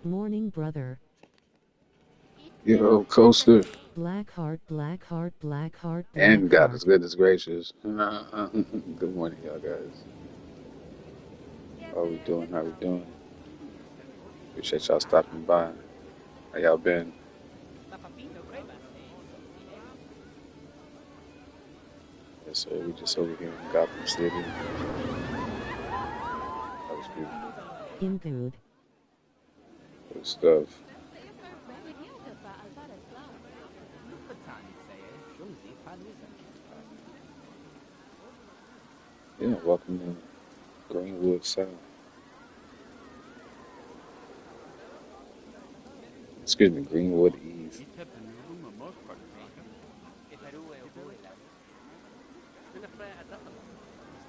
Morning, brother. Yo, Coaster. Black heart, black heart, black heart, And black God heart. is goodness gracious. Good morning, y'all guys. How we doing? How we doing? Appreciate y'all stopping by. How y'all been? Yes, sir. We just over here in Gotham City. That was beautiful. In good. Good stuff. Yeah, welcome to Greenwood South. Excuse me, Greenwood Eve.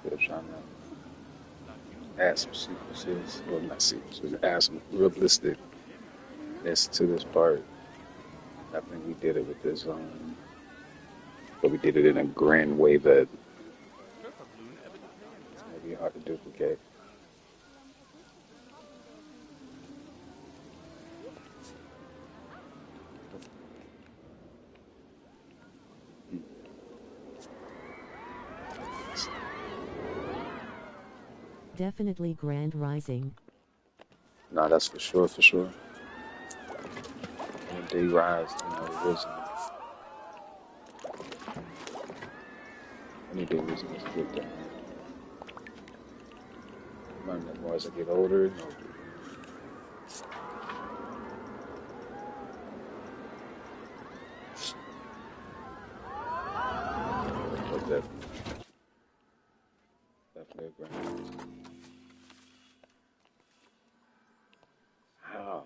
Still trying to add some sequences. Well, not sequences. Add some realisticness to this part. I think we did it with this, but we did it in a grand way that it's going to be hard to duplicate. Definitely grand rising. No, that's for sure, for sure. When day rise, wisdom. Any day wisdom is a good thing. Learn that more as I get older and older. But definitely a grand. How?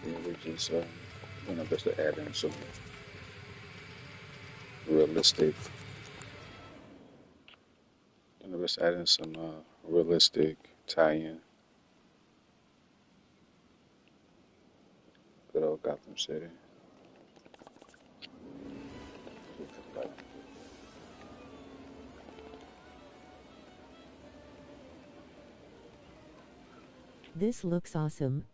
Yeah, we just, just to add in some realistic, Let's add in some realistic tie-in. Good old Gotham City. This looks awesome.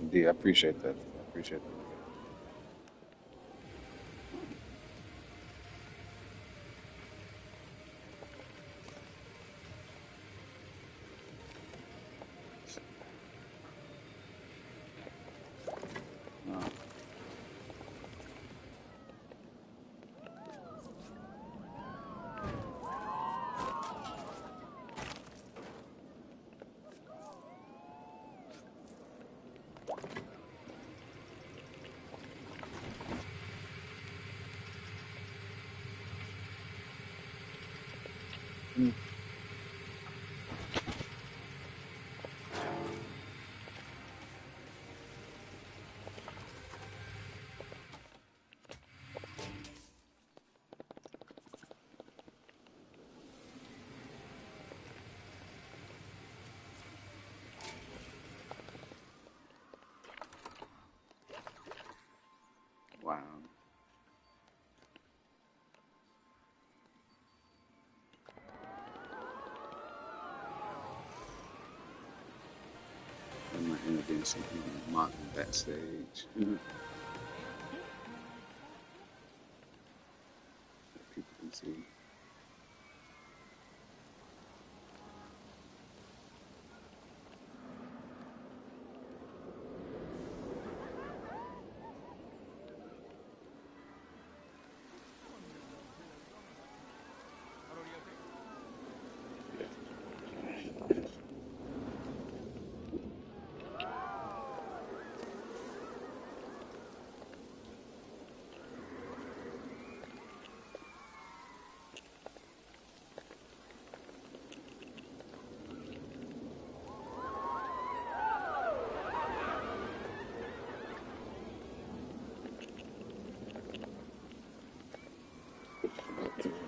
Indeed, I appreciate that. I appreciate that. Uh, mm, wow. I might end up doing something mountain backstage. That people can see.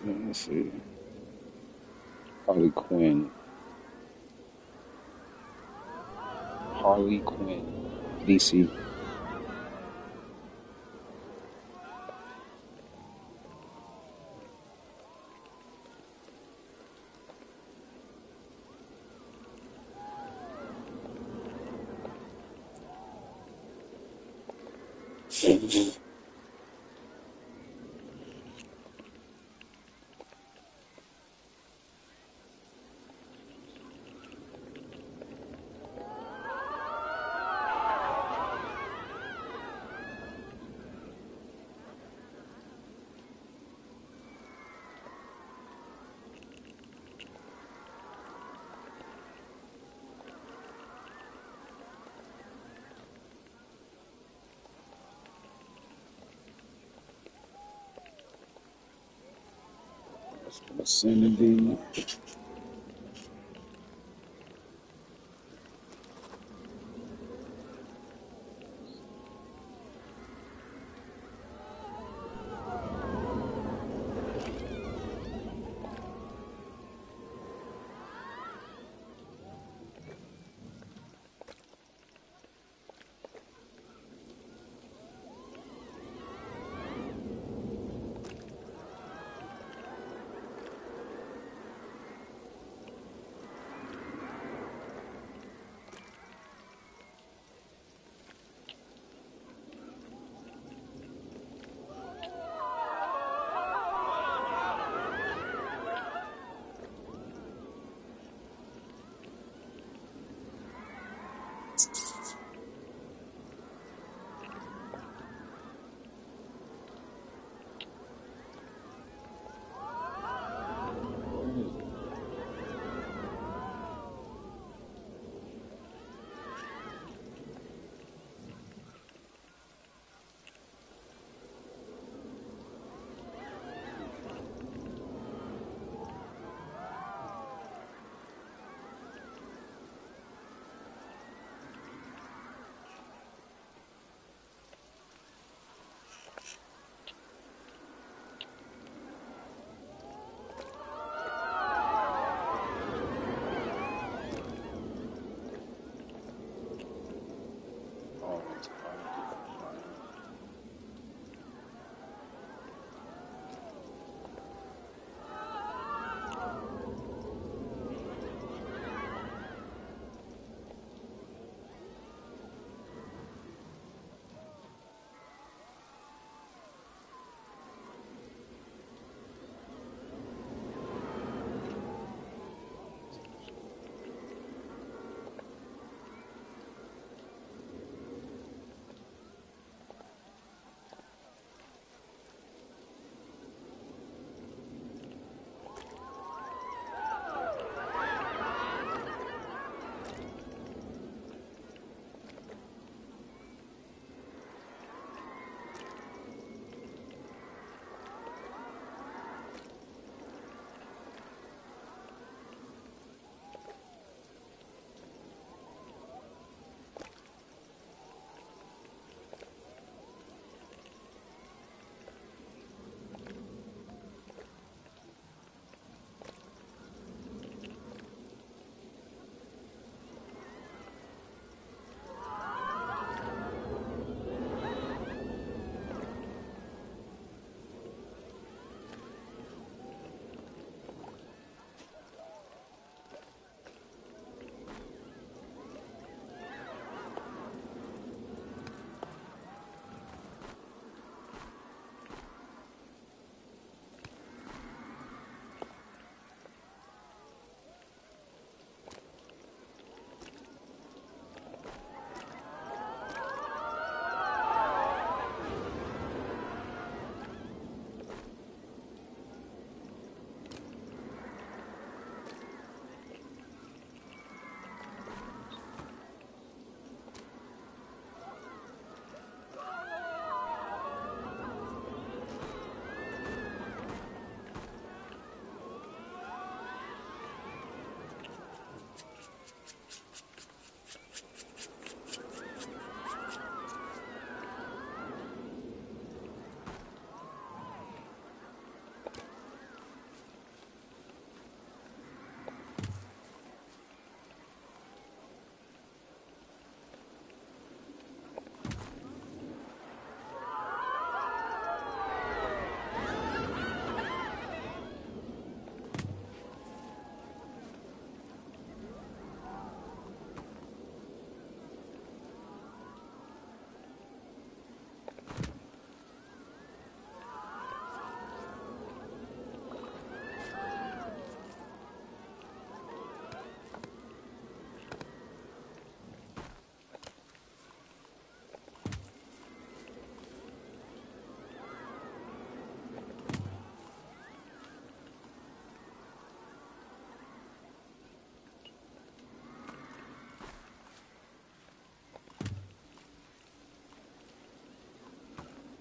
Let's see. Harley Quinn. Harley Quinn. DC. Vicinity.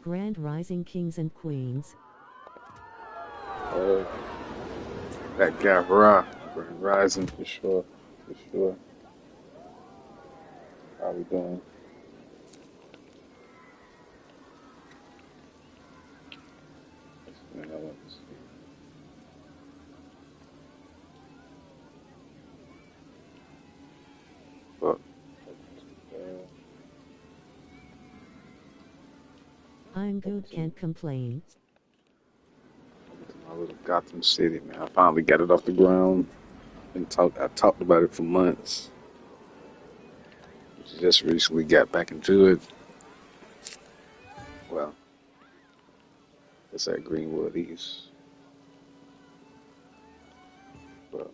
Grand Rising Kings and Queens. That guy Ra, Grand Rising for sure, for sure. How we doing? Man, I want to see. But, I'm good, can't complain. my little Gotham City, man. I finally got it off the ground. I talked about it for months. Just recently got back into it. Well, it's at Greenwood East. But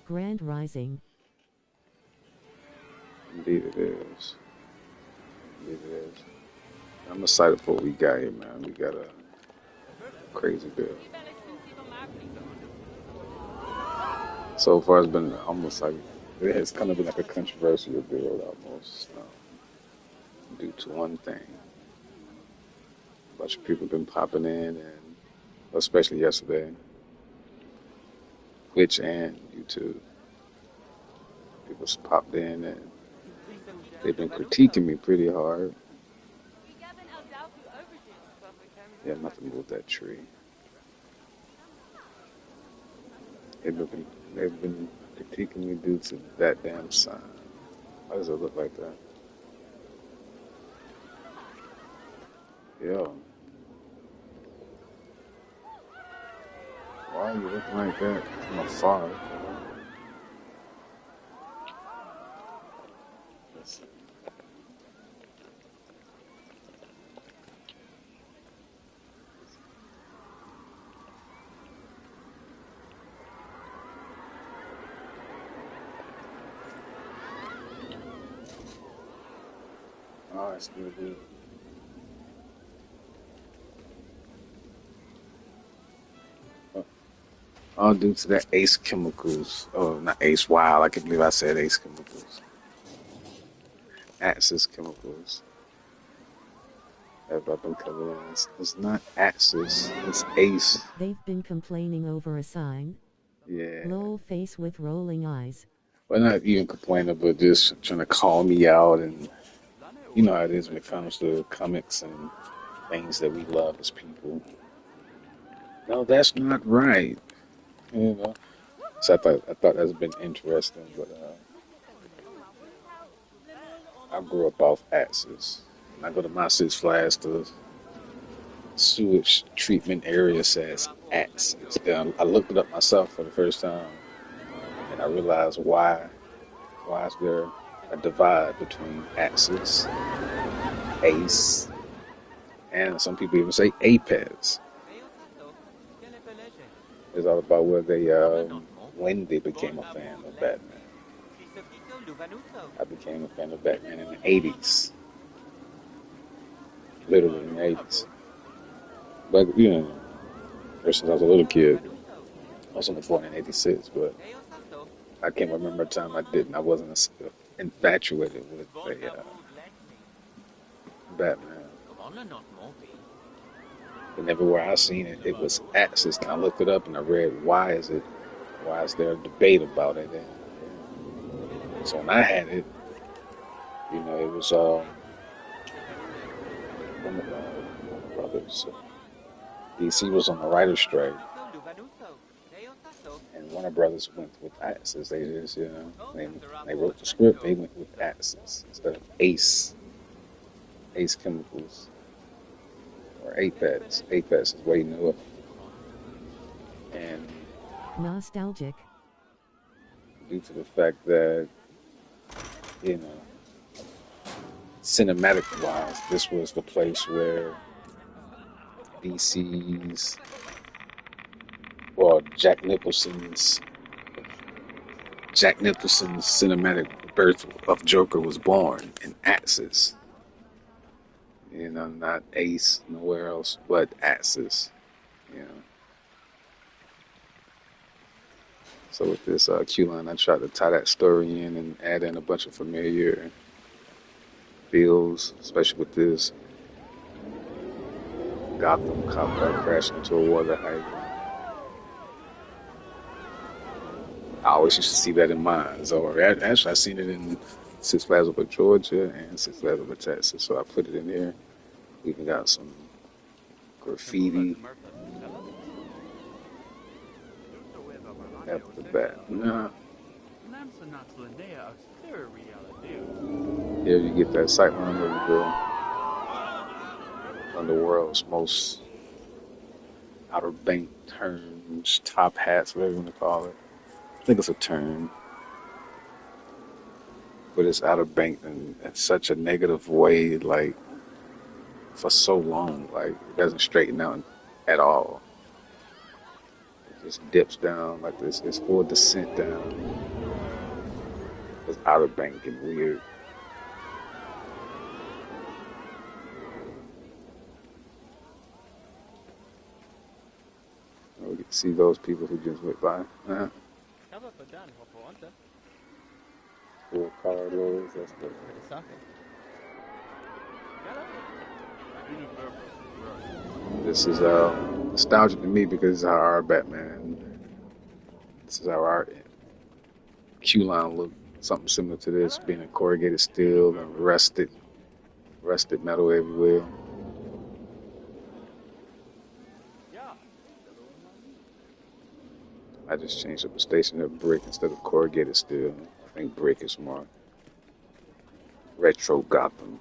Grand Rising. indeed it is. Indeed it is. I'm excited for what we got here, man. We got a crazy bill. So far, it's been almost like it has kind of been like a controversial bill almost due to one thing. A bunch of people have been popping in, and especially yesterday, Twitch and YouTube. People popped in and they've been critiquing me pretty hard. Yeah, I'm not to move that tree. They've been critiquing me due to that damn sign. Why does it look like that? Yo, why are you looking like that from afar? Let's see. Oh, it's still good. All due to that Ace Chemicals. Oh, not Ace Wild. I can't believe I said Ace Chemicals. Axis Chemicals. Have I been covering this? It's not Axis. It's Ace. They've been complaining over a sign. Yeah. Lol face with rolling eyes. Well, not even complaining, but just trying to call me out. And you know how it is when it comes to comics and things that we love as people. No, that's not right. You know. So I thought that's been interesting, but I grew up off Axis. When I go to my Six Flags, the sewage treatment area says Axis. Then I looked it up myself for the first time, and I realized why is there a divide between Axis, Ace, and some people even say Apex. It's all about where they when they became a fan of Batman. I became a fan of Batman in the 80s, literally in the 80s. But you know, ever since I was a little kid, I was only born in '86, but I can't remember a time I didn't. I wasn't infatuated with Batman. And everywhere I seen it, it was Axis. And I looked it up and I read why is there a debate about it? And so when I had it, you know, it was one of my brothers. DC was on the writer's strike, and Warner Brothers went with Axis. They just, you know, they wrote the script. They went with Axis instead of Ace Chemicals, or Apex. Apex is way newer. And Nostalgic. due to the fact that, you know, cinematic-wise, this was the place where DC's, well, Jack Nicholson's cinematic birth of Joker was born in Axis. You know, not Ace, nowhere else but Axis. You know. So with this Q line, I tried to tie that story in and add in a bunch of familiar feels, especially with this Gotham cop car crashing into a water hydrant. I always used to see that in mines, or actually I seen it in Six Flags Over Georgia and Six Flags Over Texas, so I put it in here. We even got some graffiti after the bat. Nah, here you get that sightline of the world's most Outer Bank turns, top hats, whatever you want to call it. I think it's a term, but it's Outer Bank in such a negative way, like for so long, like it doesn't straighten out at all. It just dips down like this. It's full descent down. It's Outer Bank getting weird. We can see those people who just went by. Full car loads. That's good. This is nostalgic to me because this is how our Batman. This is how our Q line looked. Something similar to this, being in corrugated steel and rusted metal everywhere. I just changed up the station to brick instead of corrugated steel. I think brick is more retro Gotham.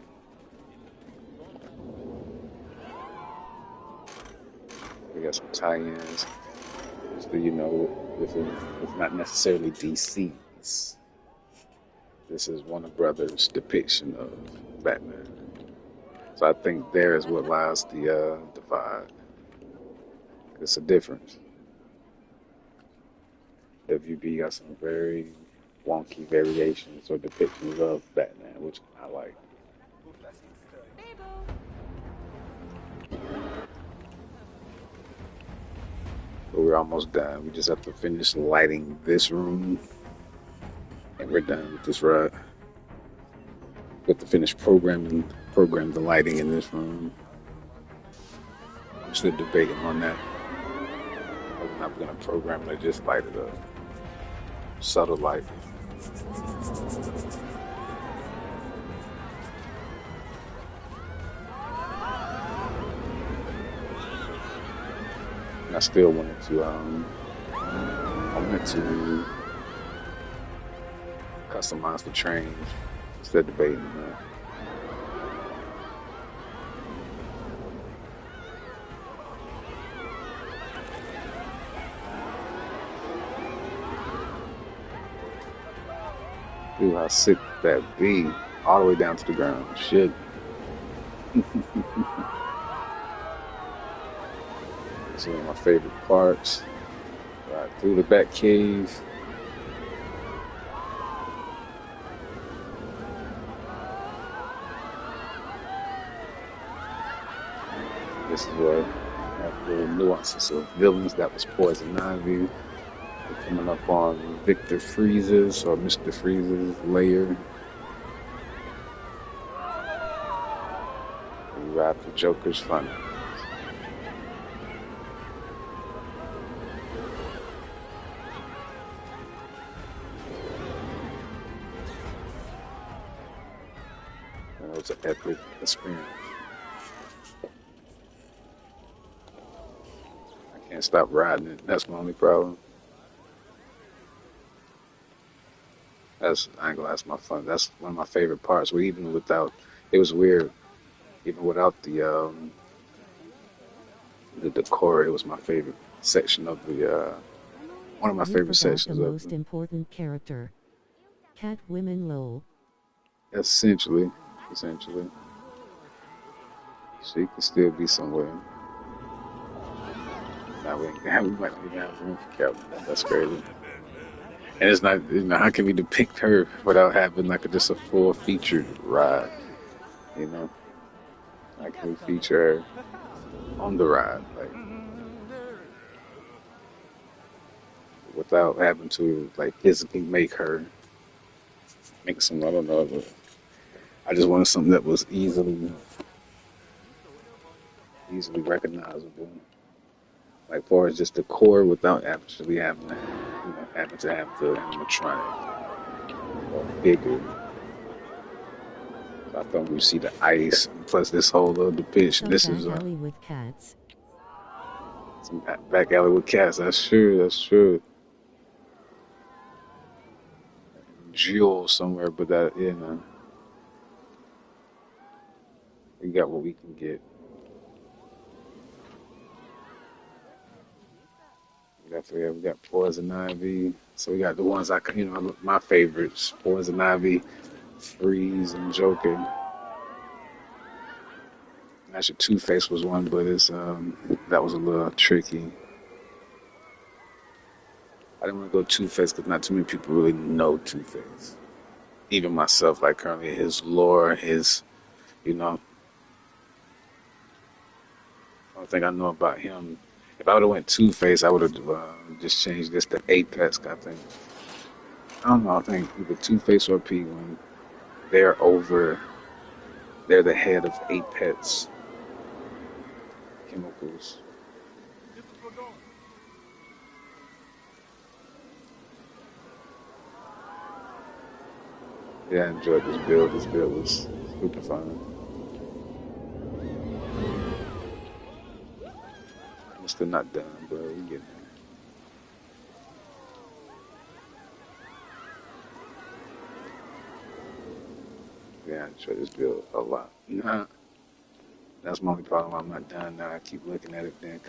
We got some tie-ins. So, you know, it's not necessarily DC's. This is Warner Brothers' depiction of Batman. So I think there is what lies the divide. It's a difference. WB got some very wonky variations or depictions of Batman, which I like. But we're almost done. We just have to finish lighting this room, and we're done with this ride. We have to finish program the lighting in this room. I'm still debating on that. I'm not going to program it, just light it up. Subtle light. And I still wanted to, customize the train. Still debating that. Dude, how sick that be, all the way down to the ground. Shit. This is one of my favorite parts. Right through the back cave. This is where I have little nuances of villains. That was Poison Ivy. We're coming up on Victor Freeze's or Mr. Freeze's lair. We ride the Joker's fun. That was an epic experience. I can't stop riding it. That's my only problem. I ain't gonna, that's my fun. That's one of my favorite parts. Where even without, it was weird. Even without the decor, it was my favorite section of the one of my favorite sections the of most important character. Catwoman lol. Essentially. She could still be somewhere. Now we might not even have room for Catwoman. That's crazy. And it's not, how can we depict her without having like just a full featured ride? You know, how can we feature her on the ride, like without having to like physically make some, I don't know, I just wanted something that was easily recognizable. Like far as just the core without actually having to, having to have the animatronic or bigger. So I thought we see the ice plus this whole little depiction. Some This is back alley with cats. some back alley with cats. That's true. That's true. Jewel somewhere, but that we got what we can get. We got Poison Ivy. So we got the ones my favorites: Poison Ivy, Freeze, and Joker. Actually, Two Face was one, but it's that was a little tricky. I didn't want to go Two Face because not too many people really know Two Face. Even myself, like currently, his lore, you know, I don't think I know about him. If I would have went Two Face, I would have just changed this to Apex. I think. I don't know. I think either Two Face or Penguin, they're over. They're the head of Apex Chemicals. Yeah, I enjoyed this build. This build was super fun. I'm still not done, but we getting there. Yeah, I enjoyed this build a lot. Nah, that's my only problem. I'm not done now. I keep looking at it. Then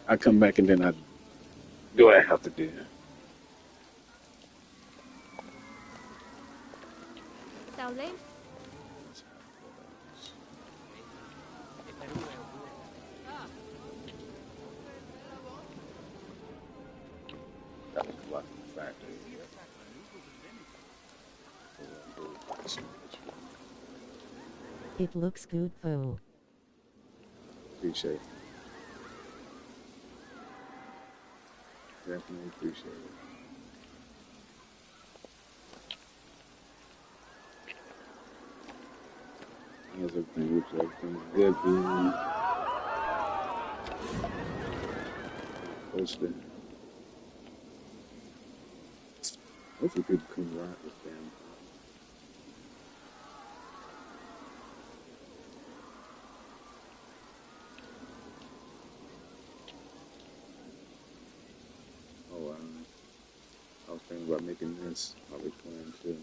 I come back and then I do what I have to do. Tao lên. Got to come out from the factory. It looks good though. Appreciate it. Definitely appreciate it. How's everything with you? Everything's good, dude. Posted. Hopefully people come right with them. Oh, I was thinking about making this probably plan too.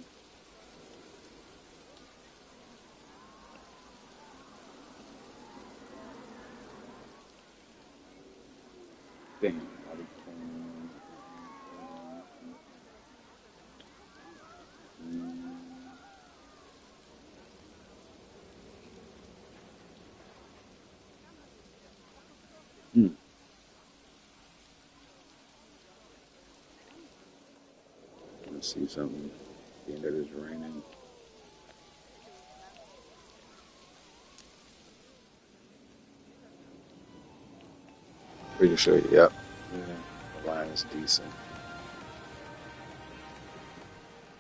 Damn, I'll be playing. Hmm. Let's see something. Being that it's raining. Pretty sure, yep. Yeah, the line is decent.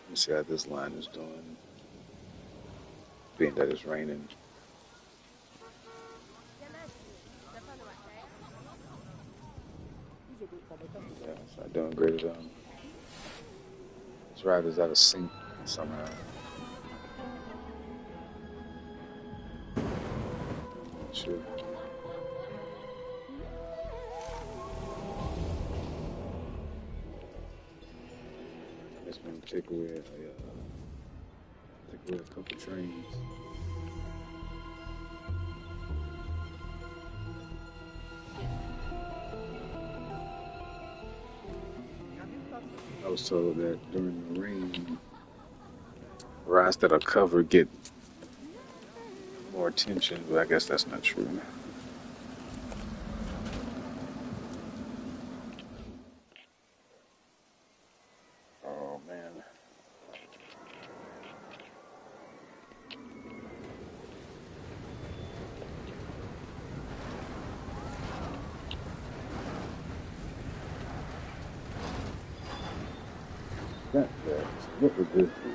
Let me see how this line is doing. Being that it's raining. Yeah, it's not doing great at all. This rider's out of sync somehow. Sure. It's gonna take away a couple trains. I was told that during the rain, rides that are covered get more attention, but I guess that's not true. Oh man. What would this be?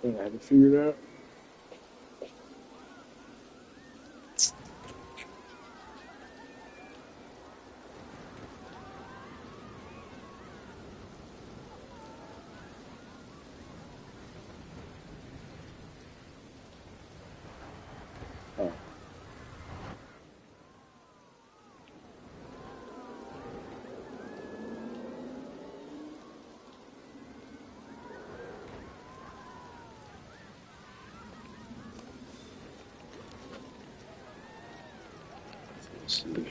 Yeah, I haven't figured out. Oh, let's see.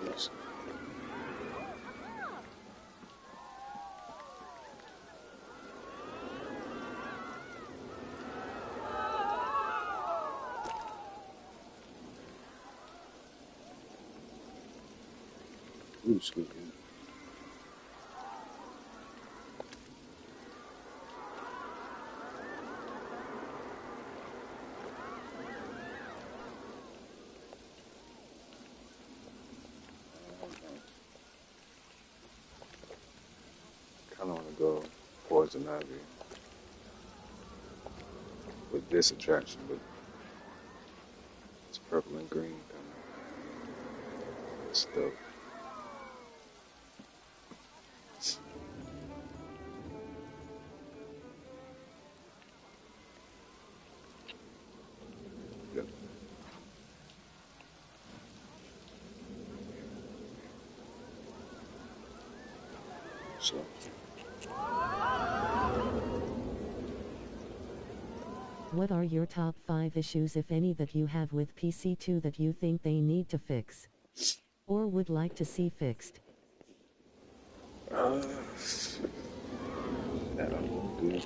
Let's see. Ooh, excuse me. Kind of want to go Poison Ivy with this attraction, but it's purple and green kind of stuff. Yeah. So, What are your top 5 issues, if any, that you have with PC2 that you think they need to fix? Or would like to see fixed? uh, that I will do.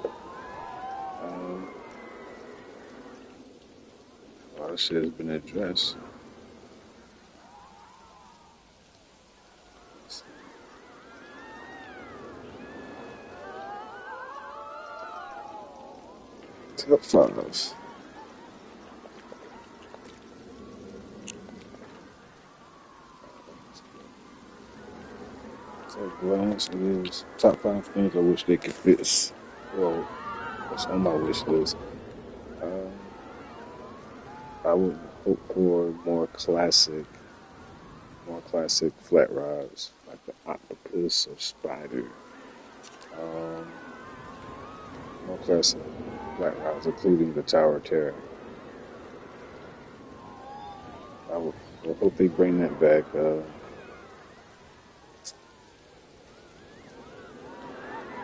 A lot of shit has been addressed. Top five. So, glass is top five things I wish they could fix. Well, what's on my wish list? Um, I would hope for more classic flat rides like the octopus or spider. Um, more classic flat rides, including the Tower of Terror. I hope they bring that back.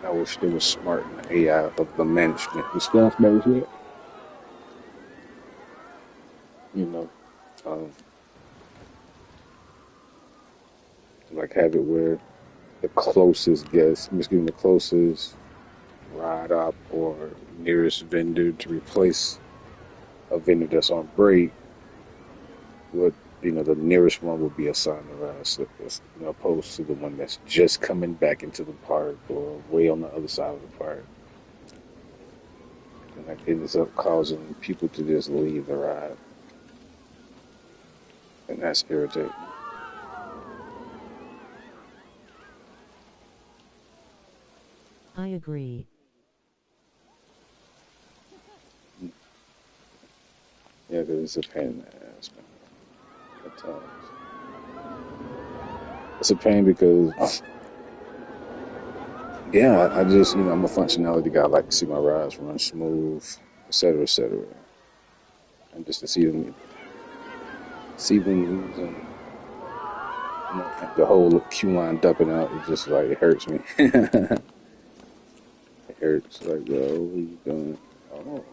I wish they were smart in the AI of the management and stuff. That was it. You know, um, like have it where the closest guest, excuse me, the closest ride up or nearest vendor to replace a vendor that's on break would, the nearest one would be assigned the ride, so opposed to the one that's just coming back into the park or way on the other side of the park. And that ends up causing people to just leave the ride, and that's irritating. I agree. Yeah, because it's a pain in the ass, man, at times. It's a pain because, yeah, I just, I'm a functionality guy. I like to see my rides run smooth, et cetera, et cetera. And just to see them losing, the whole queue line dumping out, it just like, it hurts me. It hurts. Like, bro, what are you doing? Oh,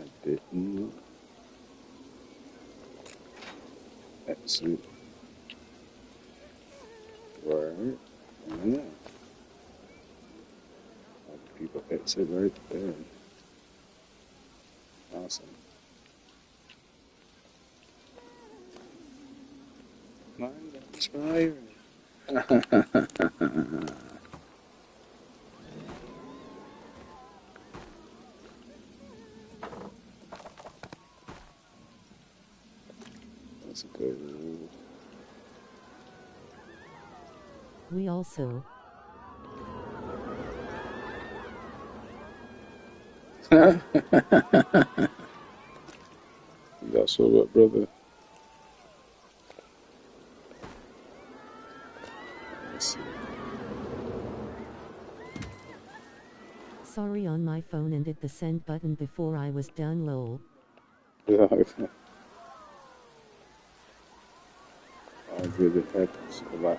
I didn't. That's it. Right. Yeah. People, that's it right there. Awesome. Mind inspiring. That's a good rule. We also. You got so what, brother? Let's see. Sorry, on my phone and hit the send button before I was done, lol. All good, it happens a lot.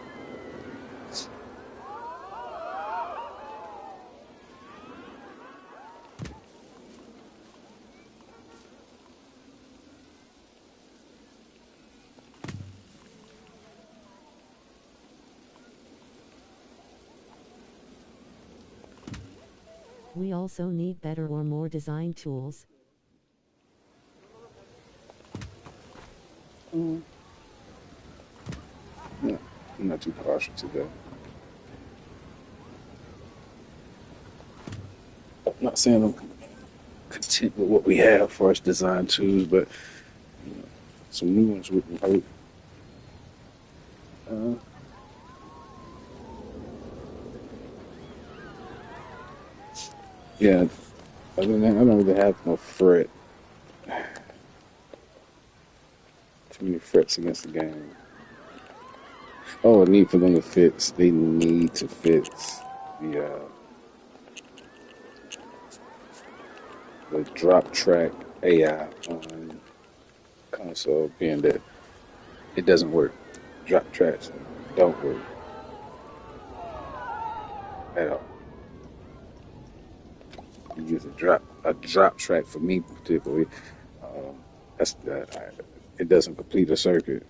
We also need better or more design tools. Mm. Yeah, I'm not too partial to that. I'm not saying I'm content with what we have for us design tools, but you know, some new ones wouldn't hurt. Uh, yeah, other than that, I don't really have no fret. Too many frets against the game. Oh, a need for them to fix. They need to fix the drop track AI on console, being that it doesn't work. Drop tracks don't work at all. You use a drop track for me particularly. Um, it doesn't complete a circuit.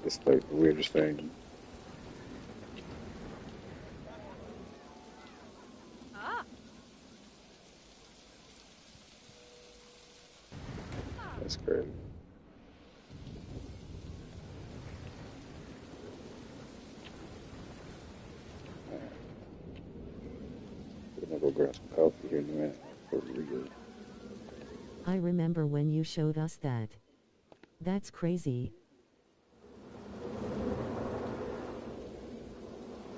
It's like the weirdest thing. That's crazy. We're gonna go grab some coffee here in a minute for real. I remember when you showed us that. That's crazy.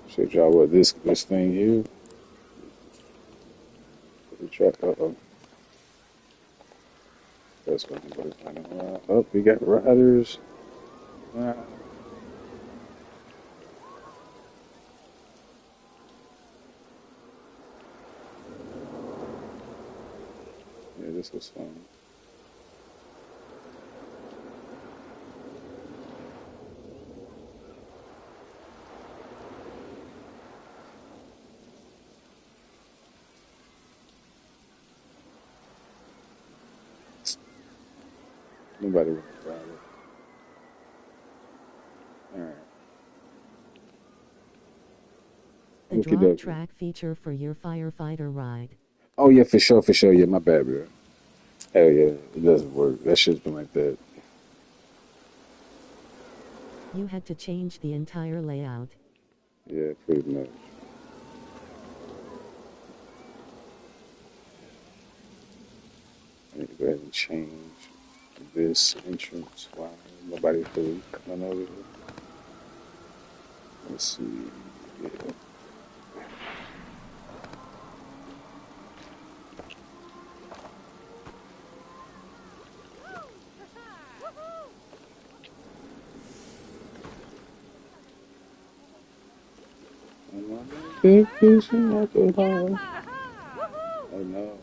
Showed y'all what this thing here. The track. Oh, that's gonna go running around. Oh, we got riders. Ah, yeah, this was fun. Nobody was proud of it. All right. The Okie drop dokie. track feature for your firefighter ride. Oh yeah, for sure, for sure. Yeah, my bad, bro. Hell yeah, it doesn't work. That shit's been like that. You had to change the entire layout. Yeah, pretty much. I need to go ahead and change this entrance. Why nobody's really coming over here? Let's see. Yeah. Big fish in alcohol. Oh no.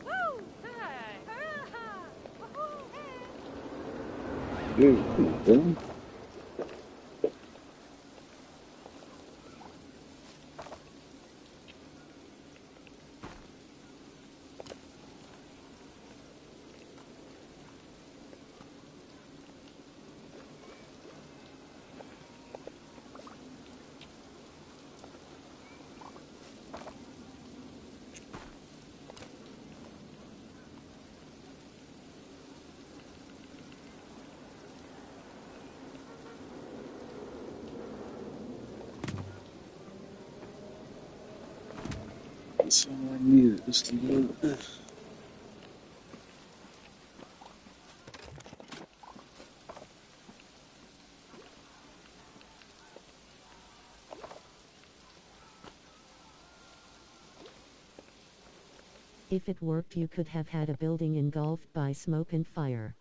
Dude, come on, bro. That's all I needed. Just to do it. If it worked, you could have had a building engulfed by smoke and fire.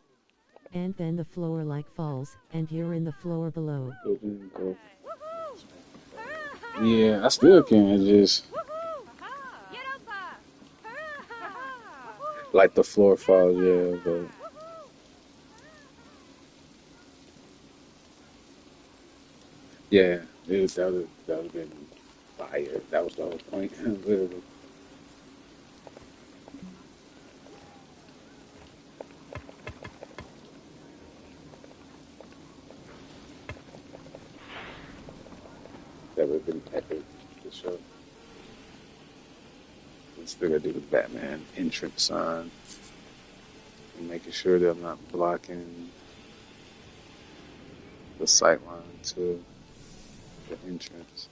And then the floor like falls, and you're in the floor below. Yeah, I still can't just like the floor falls, yeah, but yeah, that would have been fire. That was the whole point, literally. That would have been epic for sure. We still gotta do the Batman entrance sign and making sure that I'm not blocking the sight line to the entrance.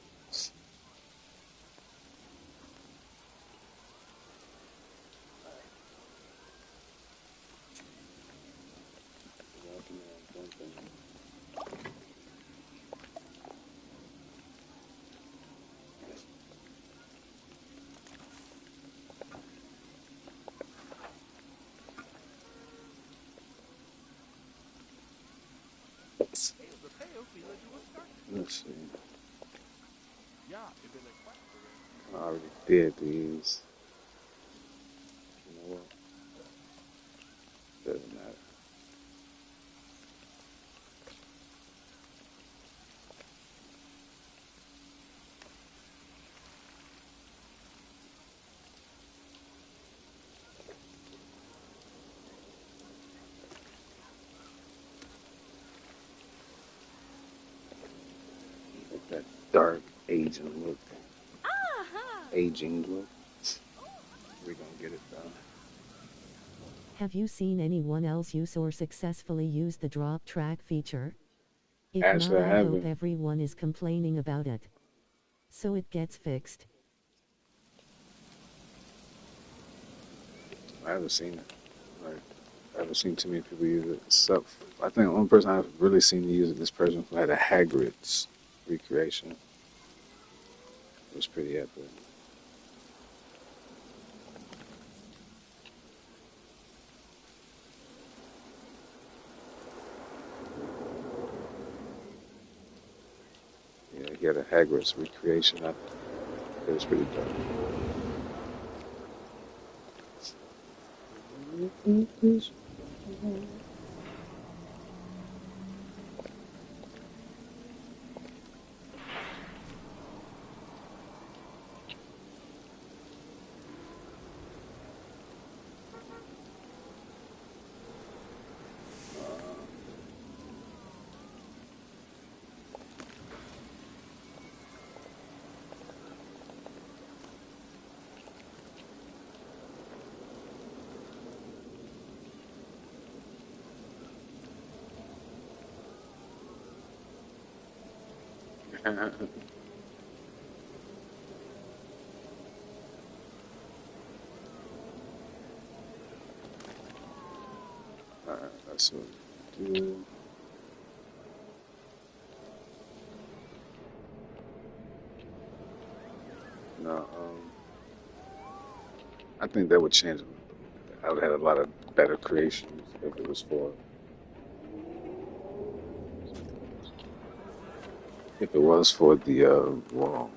Let's see. I already did these. You know what? Doesn't matter. Like that dark aging look. Aging look. We're gonna get it done. Have you seen anyone else use or successfully use the drop track feature? If not, Actually, I I hope haven't. everyone is complaining about it. So it gets fixed. I haven't seen it. Like, I haven't seen too many people use it. So, I think the only person I've really seen use it, this person who had a Hagrid's recreation. It was pretty epic. Yeah, he had a Hagrid's recreation. It was pretty dope. Alright, that's what we do. No, I think that would change. I would have a lot of better creations if it was for the wall.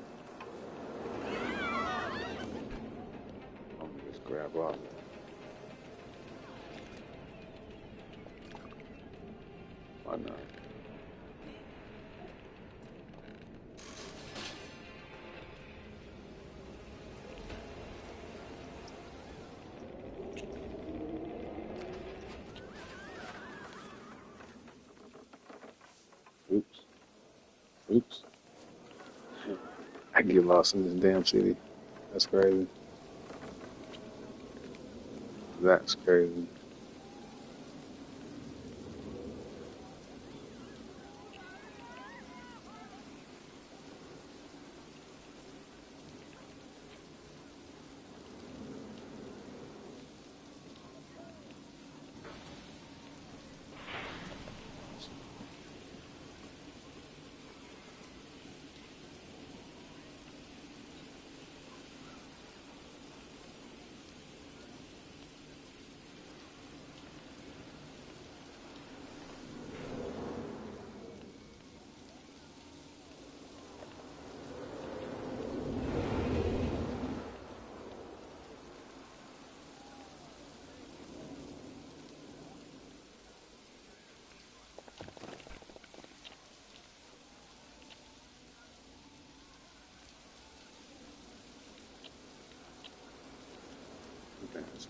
I'm gonna just grab off. Why not? Oops. Oops. I get lost in this damn city. That's crazy. That's crazy. Thanks.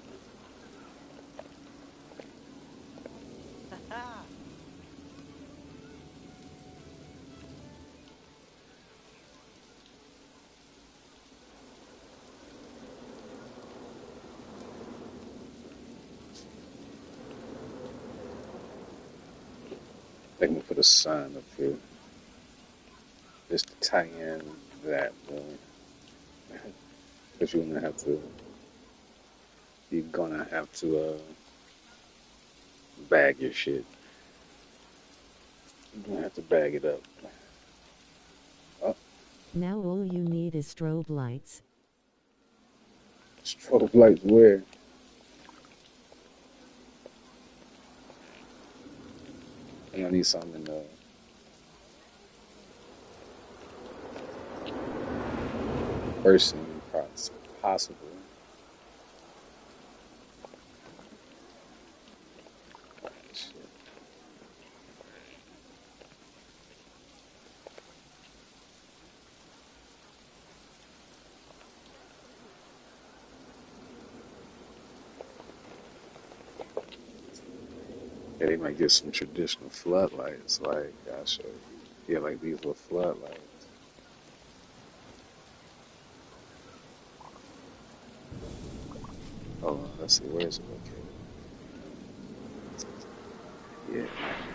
Thank you for the sign up here. Just to tie in that, because you're gonna have to bag your shit. You're gonna have to bag it up. Oh, Now all you need is strobe lights. strobe lights where? And I need something in the person possible. Shit. Yeah, they might get some traditional floodlights, like I'll show you. Yeah, like these little floodlights. Hold on, let's see, where is it located? Yeah,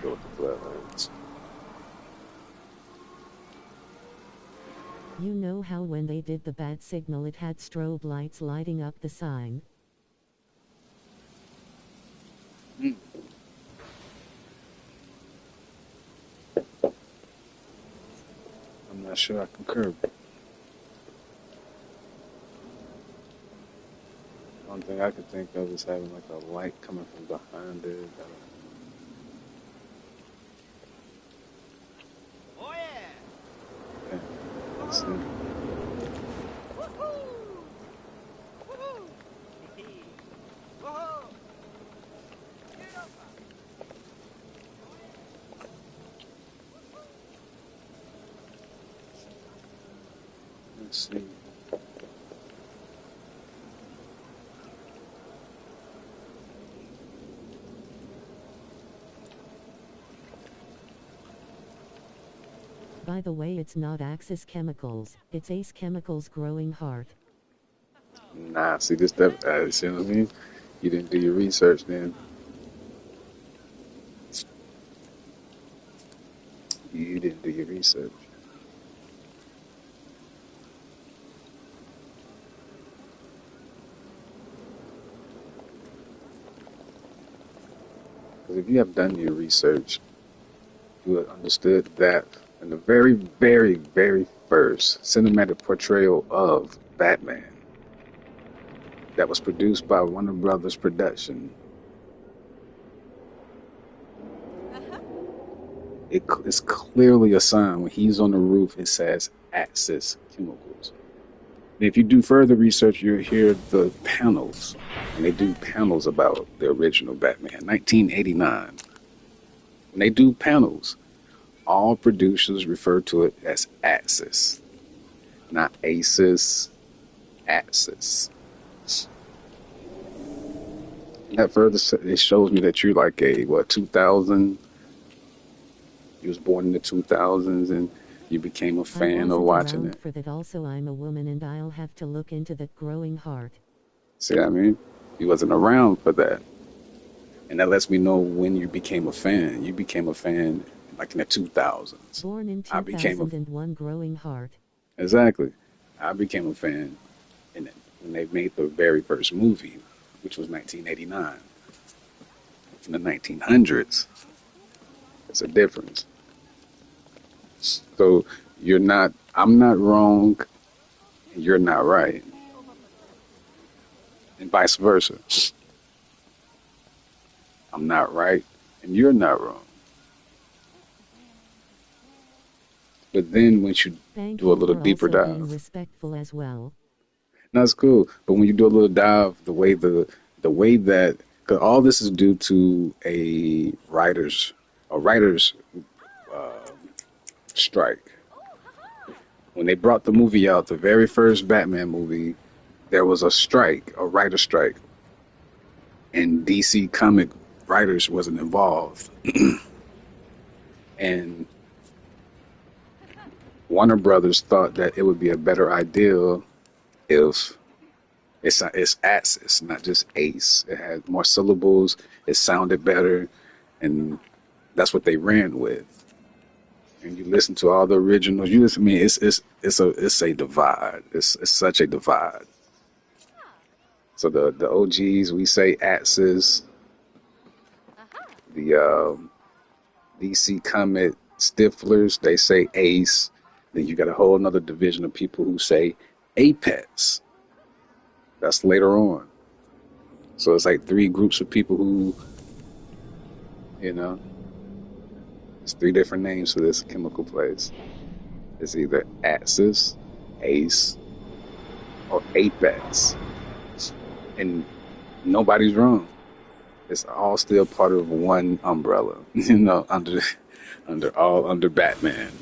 go with the floodlights. You know how when they did the bad signal it had strobe lights lighting up the sign? Hmm. I'm not sure I concur. One thing I could think of is having like a light coming from behind it. Yeah, let's see. Let's see. By the way, it's not Axis Chemicals, it's Ace Chemicals Growing Heart. Nah, see this stuff. See what I mean? You didn't do your research, then. You didn't do your research. Because if you have done your research, you would have understood that in the very, very, very first cinematic portrayal of Batman that was produced by Warner Brothers Production, it's clearly a sign when he's on the roof. It says Axis Chemicals. And if you do further research, you'll hear the panels, and they do panels about the original Batman, 1989. When they do panels, all producers refer to it as Axis, not Aces, Axis. That further it shows me that you're like a 2000. You was born in the 2000s, and you became a I fan of wasn't watching around it. for that. Also, I'm a woman and I'll have to look into that growing heart. See what I mean? You wasn't around for that. And that lets me know when you became a fan. You became a fan like in the 2000s. Born in I became a 2001 growing heart. exactly. I became a fan when they made the very first movie, which was 1989. From the 1900s. It's a difference. So you're not. I'm not wrong. And you're not right, and vice versa. I'm not right, and you're not wrong. But then once you Thank do a you little for deeper also being dive, respectful as well. that's cool. But when you do a little dive, the way that, cause all this is due to a writers uh, strike. When they brought the movie out, the very first Batman movie, there was a strike, a writer strike. and DC comic writers wasn't involved. And Warner Brothers thought that it would be a better idea if it's Axis, not just Ace. It had more syllables. It sounded better, and that's what they ran with. And you listen to all the originals. You listen. I mean, it's a divide. It's such a divide. So the OGs, we say Axis. The DC Comic Stiflers, they say Ace. Then you got a whole another division of people who say Apex. That's later on. So it's like three groups of people who, you know, it's three different names for this chemical place. It's either Axis, Ace, or Apex. And nobody's wrong. It's all still part of one umbrella, you know, under Batman.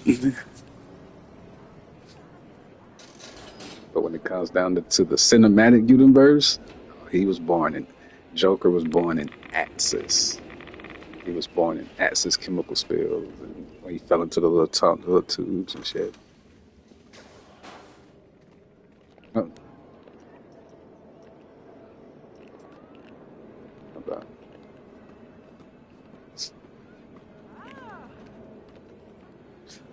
But when it comes down to the cinematic universe, Joker was born in Axis. He was born in Axis chemical spills, and when he fell into the little tubes and shit. Oh, okay.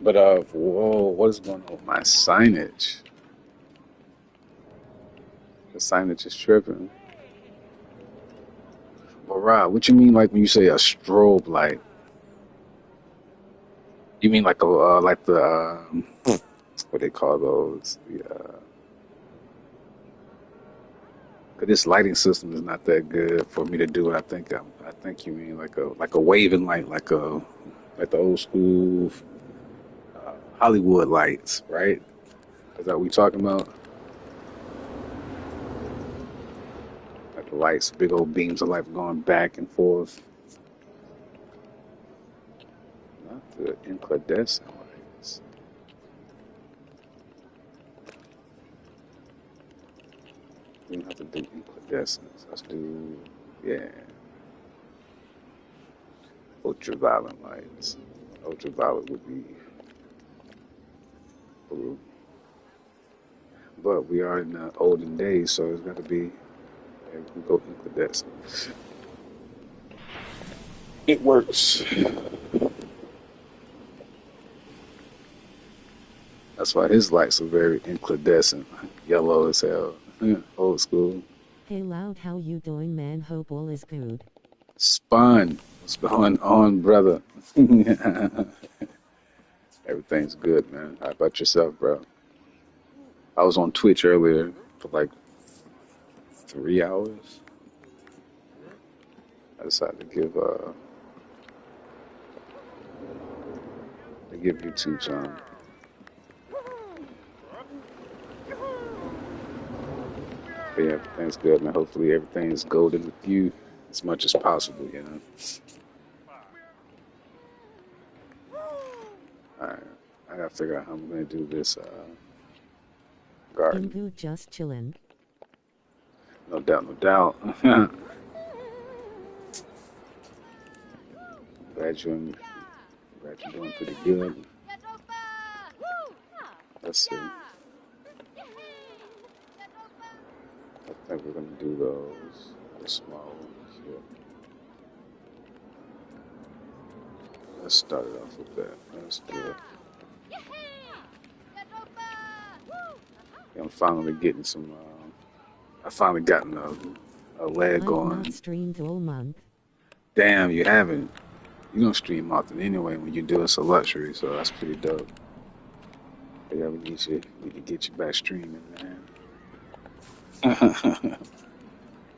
But whoa, what is going on with my signage? The signage is tripping. Well, Rob, what you mean like when you say a strobe light? You mean like the what they call those? Cause this lighting system is not that good for me to do it. I think you mean like a waving light, like the old school Hollywood lights, right? Is that what we talking about? Like the lights, big old beams of light going back and forth. Not the incandescent lights. We don't have to do incandescents. Let's do, yeah, ultraviolet lights. Ultraviolet would be blue. But we are in the olden days, so it's got to be, yeah, we can go incandescent. It works. That's why his lights are very incandescent, yellow as hell. Old school. Hey loud, how you doing, man? Hope all is good. Spawn, what's going on, brother? Everything's good, man. How about yourself, bro? I was on Twitch earlier for like 3 hours. I decided to give YouTube some. But yeah, everything's good, man. Hopefully everything's golden with you as much as possible, you know. Alright, I gotta figure out how I'm gonna do this garden. Ingu just chillin'. No doubt, no doubt. Glad you're doing pretty good. Let's see. I think we're gonna do those, the small ones. Yeah. Let's start it off with that. That's good. Yeah, I'm finally getting some. I finally gotten a leg I've going. not streamed all month. Damn, you haven't. You don't stream often anyway. When you do, it's a luxury, so that's pretty dope. But yeah, we need to get you back streaming, man.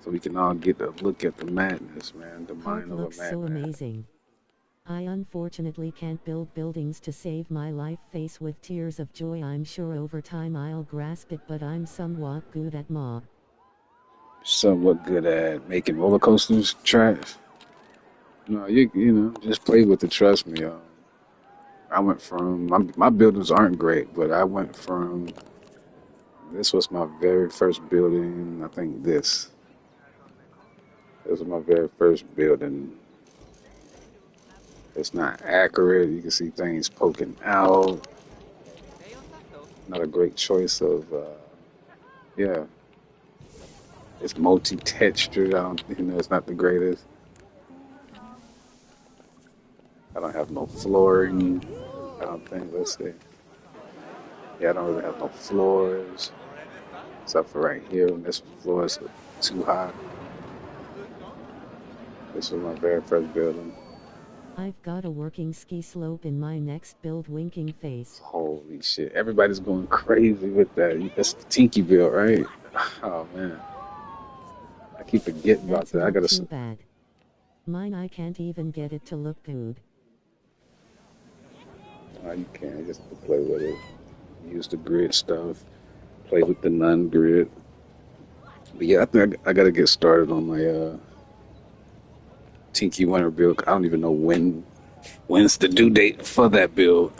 So we can all get a look at the madness, man. The Hope mind of a looks so madman. amazing. I unfortunately can't build buildings to save my life. Face with tears of joy. I'm sure over time I'll grasp it, but I'm somewhat good at ma. Somewhat good at making roller coasters trash. No, you know, just play with it. Trust me. I went from my buildings aren't great, but I went from this was my very first building. I think this This was my very first building. It's not accurate. You can see things poking out. Not a great choice of, yeah. It's multi-textured. I don't, it's not the greatest. I don't have no flooring. I don't think. Let's see. Yeah, I don't really have no floors except for right here. And this floor is too high. This was my very first building. I've got a working ski slope in my next build, winking face. Holy shit! Everybody's going crazy with that. That's the Tinky build, right? Oh man, I keep forgetting about That's that. I not gotta. too bad. Mine, I can't even get it to look good. Oh, you can't just play with it. Use the grid stuff. Play with the non-grid. But yeah, I think I gotta get started on my Tinky Winter build. I don't even know when's the due date for that build.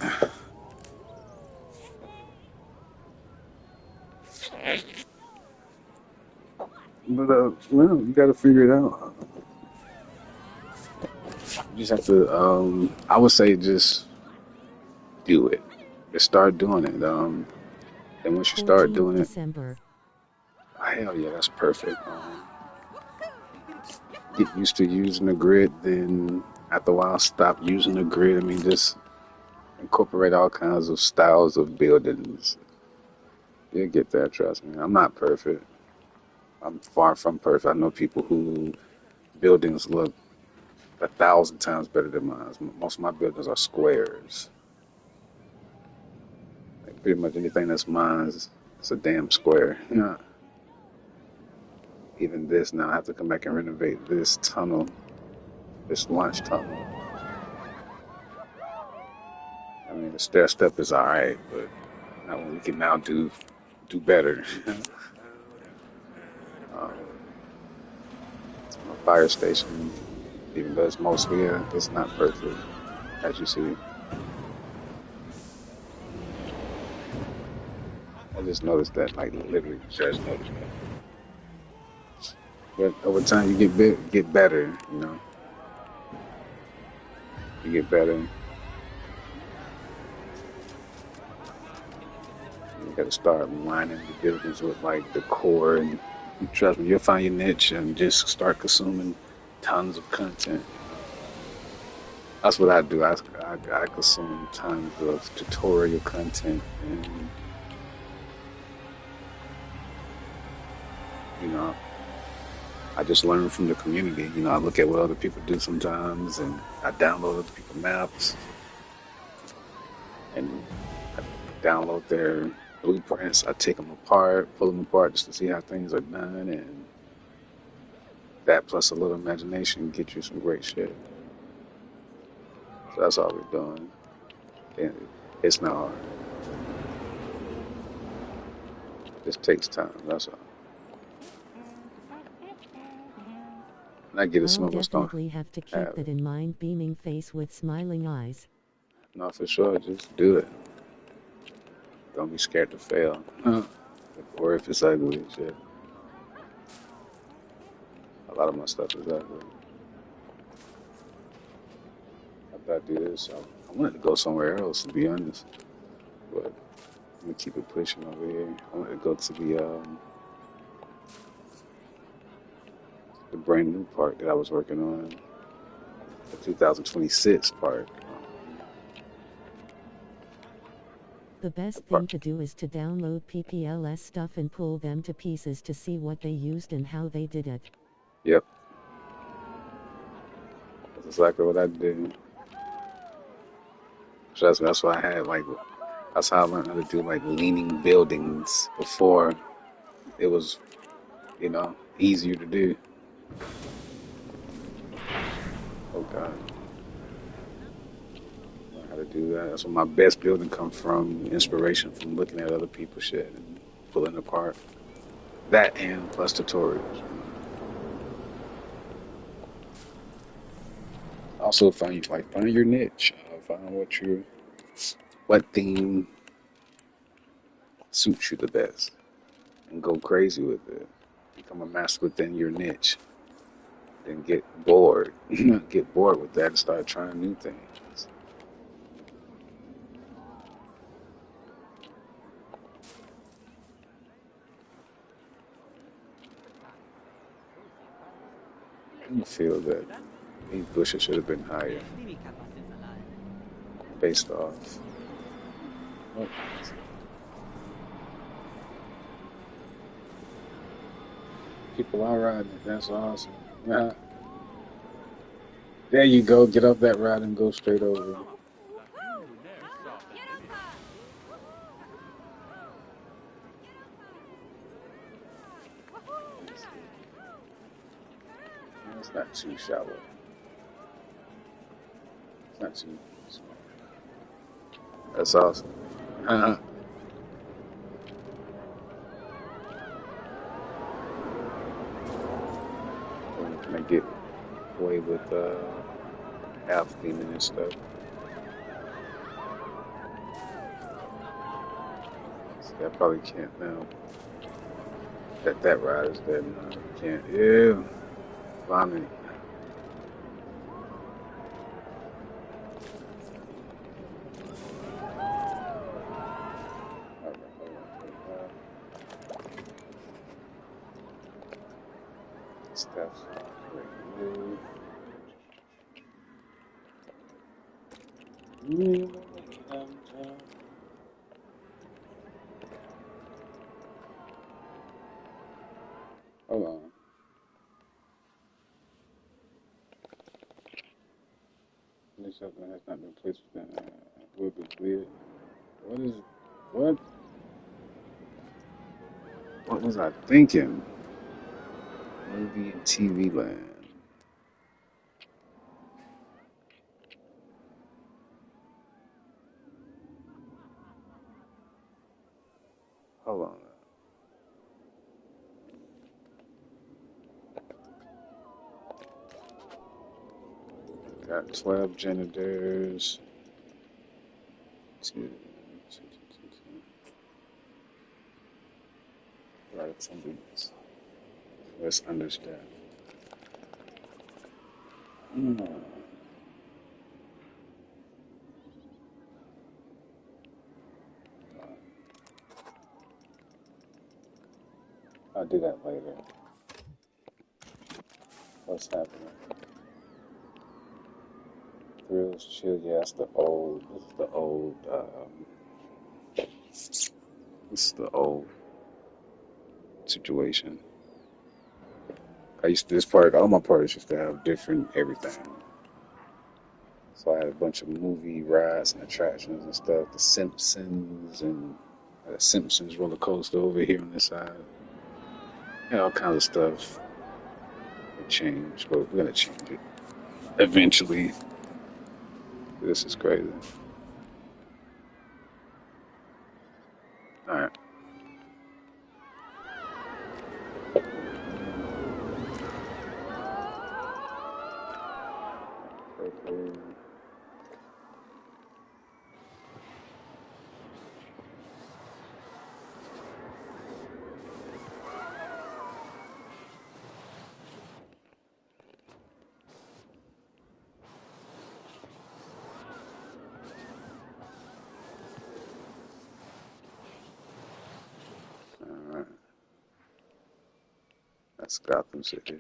But well, you gotta figure it out. You just have to. I would say just do it. Just start doing it. And once you start 14th doing it, December. hell yeah, that's perfect. Get used to using the grid, then after a while, stop using the grid. I mean, just incorporate all kinds of styles of buildings. You'll get there, trust me. I'm not perfect. I'm far from perfect. I know people who buildings look 1,000 times better than mine. Most of my buildings are squares. Like pretty much anything that's mine is a damn square. Yeah. Even this now, I have to come back and renovate this tunnel, this lunch tunnel. I mean, the stair step is all right, but now we can now do better. um, a fire station, even though it's mostly it's not perfect, as you see. I just noticed that, like literally just noticed that. But over time, you get better. You get better. You got to start lining the buildings with like decor, and trust me, you'll find your niche and just start consuming tons of content. That's what I do. I consume tons of tutorial content, and you know, I just learn from the community. I look at what other people do sometimes, and I download other people's maps, and I download their blueprints. I take them apart, pull them apart just to see how things are done, and that plus a little imagination get you some great shit. So that's all we're doing. And it's not hard. It just takes time. That's all. And I get it. Some I'll of us don't definitely have to keep have that it. in mind, beaming face with smiling eyes. No, for sure. Just do it. Don't be scared to fail. Or if it's ugly, shit. A lot of my stuff is ugly. After I do this, I wanted to go somewhere else, to be honest. But I'm gonna keep it pushing over here. I wanted to go to the brand new park that I was working on, the 2026 park. The The best park. thing to do is to download PPLS stuff and pull them to pieces to see what they used and how they did it. Yep, that's exactly what I did. So that's why I had like that's how I learned how to do like leaning buildings before it was easier to do. Oh God, learn how to do that. That's where my best building comes from. Inspiration from looking at other people's shit and pulling apart. That and plus tutorials. Also find your niche. Find what theme suits you the best, and go crazy with it. Become a master within your niche. then get bored, get bored with that and start trying new things. I feel that these bushes should have been higher based off. Oh, people are riding it. That's awesome. There you go. Get off that ride and go straight over. It's not too shallow. It's not too small. That's awesome. Can I get away with half theming and stuff? See, I probably can't now. That ride is dead now. I can't. Yeah. Vomit. Steps. Hold on. This something has not been placed within will be weird. What is what? What was I thinking? Movie and TV land. Hold on. Got 12 janitors. Right, something's less understaffed. I'll do that later. What's happening? Thrills, chill. Yeah, that's the old. This is the old. This is the old situation. I used to this part. All my parties used to have different everything. So I had a bunch of movie rides and attractions and stuff. The Simpsons and the Simpsons roller coaster over here on this side. Yeah, all kinds of stuff. It changed, but we're gonna change it eventually. This is crazy. All right. Okay. All right. That's Gotham City.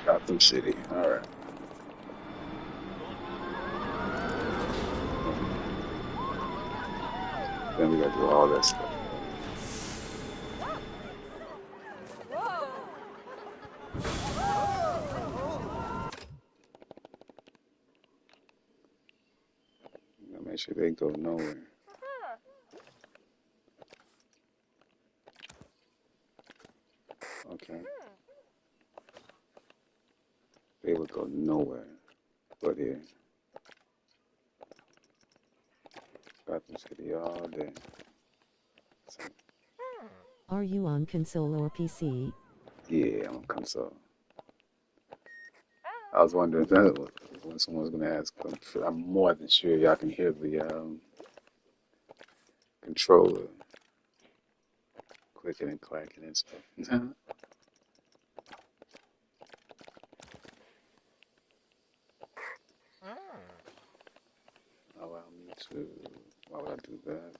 Gotham City. All right. Then we gotta do all that stuff. We gotta make sure they go nowhere. Okay. They would go nowhere but here. Gotham City all day. So, Are you on console or PC? yeah, I'm on console. I was wondering when someone's gonna ask. I'm more than sure y'all can hear the controller clicking and clacking and stuff. Allow me to. Why would I do that?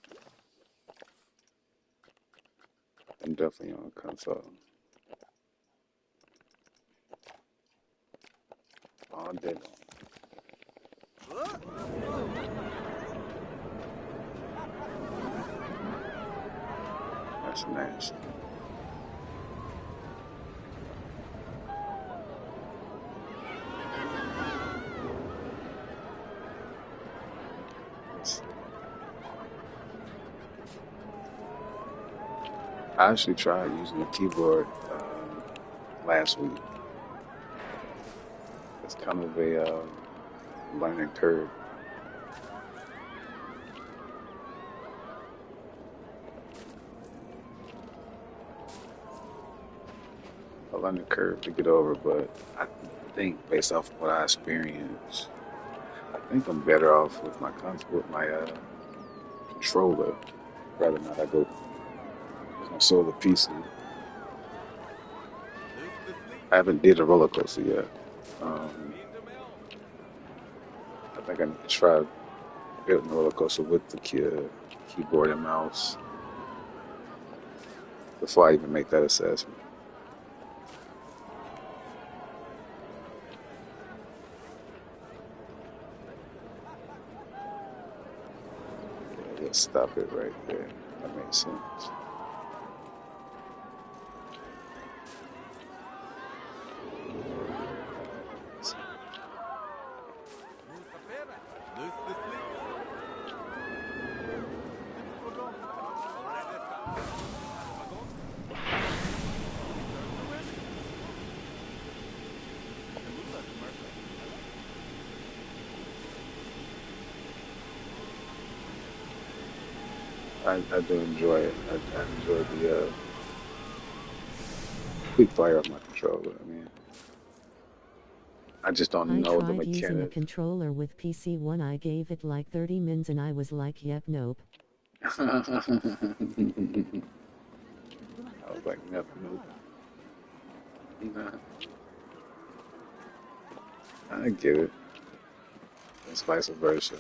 I'm definitely on console all day long. That's nasty. Let's see. I actually tried using the keyboard last week. It's kind of a learning curve. A learning curve to get over, but I think based off of what I experienced, I think I'm better off with my controller rather than I go with my solar PC. I haven't did a roller coaster yet. Um, I think I need to try building a roller coaster with the keyboard and mouse before I even make that assessment. Yeah, let's stop it right there. That makes sense. I do enjoy it. I enjoy the quick fire of my controller. I mean, I just don't I know the tried using a mechanics. controller with PC1. I gave it like 30 mins and I was like, yep, nope. I was like, nothing. Nah, I get it. It's vice versa.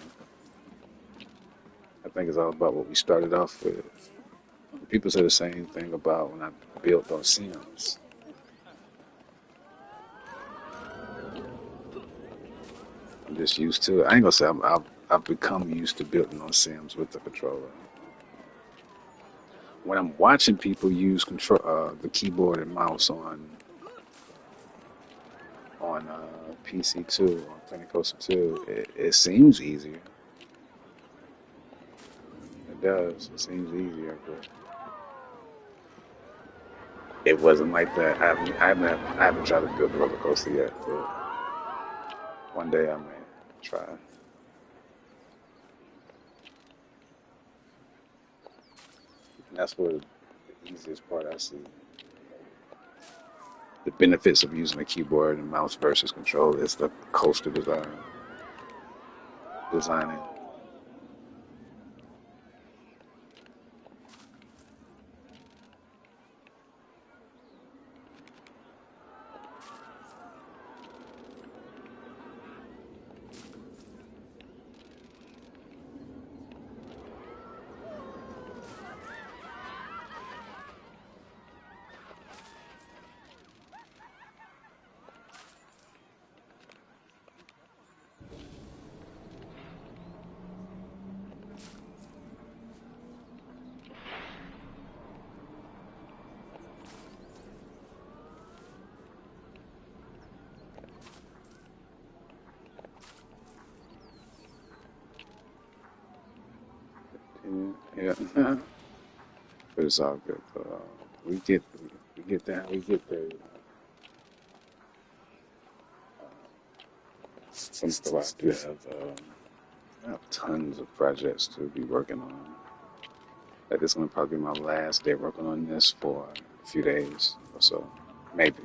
I think it's all about what we started off with. People say the same thing about when I built on Sims. I'm just used to it. I ain't gonna say I've become used to building on Sims with the controller. When I'm watching people use the keyboard and mouse on PC2 on Planet Coaster 2, it seems easier. It does. It seems easier, but it wasn't like that. I haven't tried to build a roller coaster yet, but one day I may try. And that's what the easiest part I see. The benefits of using a keyboard and mouse versus controller is the coaster designing. Yeah, but it's all good. We get we get there. We get there. Some stuff I do I have tons of projects to be working on. Like this one probably be my last day working on this for a few days or so, maybe.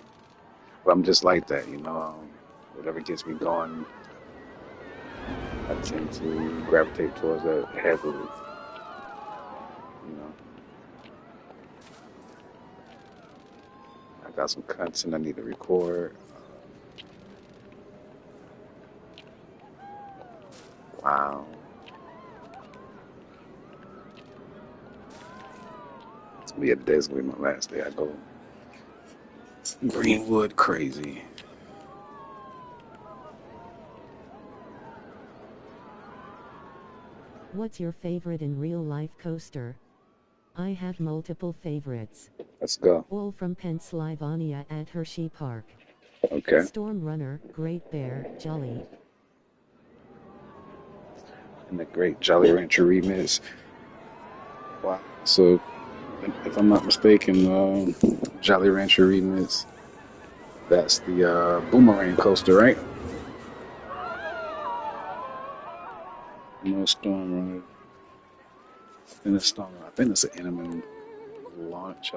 But I'm just like that. Whatever gets me going, I tend to gravitate towards that heavily. You know, I got some content I need to record. Wow, it's gonna be a day. It's gonna be my last day. I go Greenwood crazy. What's your favorite in real life coaster? I have multiple favorites. Let's go. All from Pennsylvania at Hershey Park. Okay. Storm Runner, Great Bear, Jolly. And the great Jolly Rancher remix. Wow. So, if I'm not mistaken, Jolly Rancher remix. That's the Boomerang coaster, right? No Storm Runner. And the Storm Runner. I think it's an Intamin launch.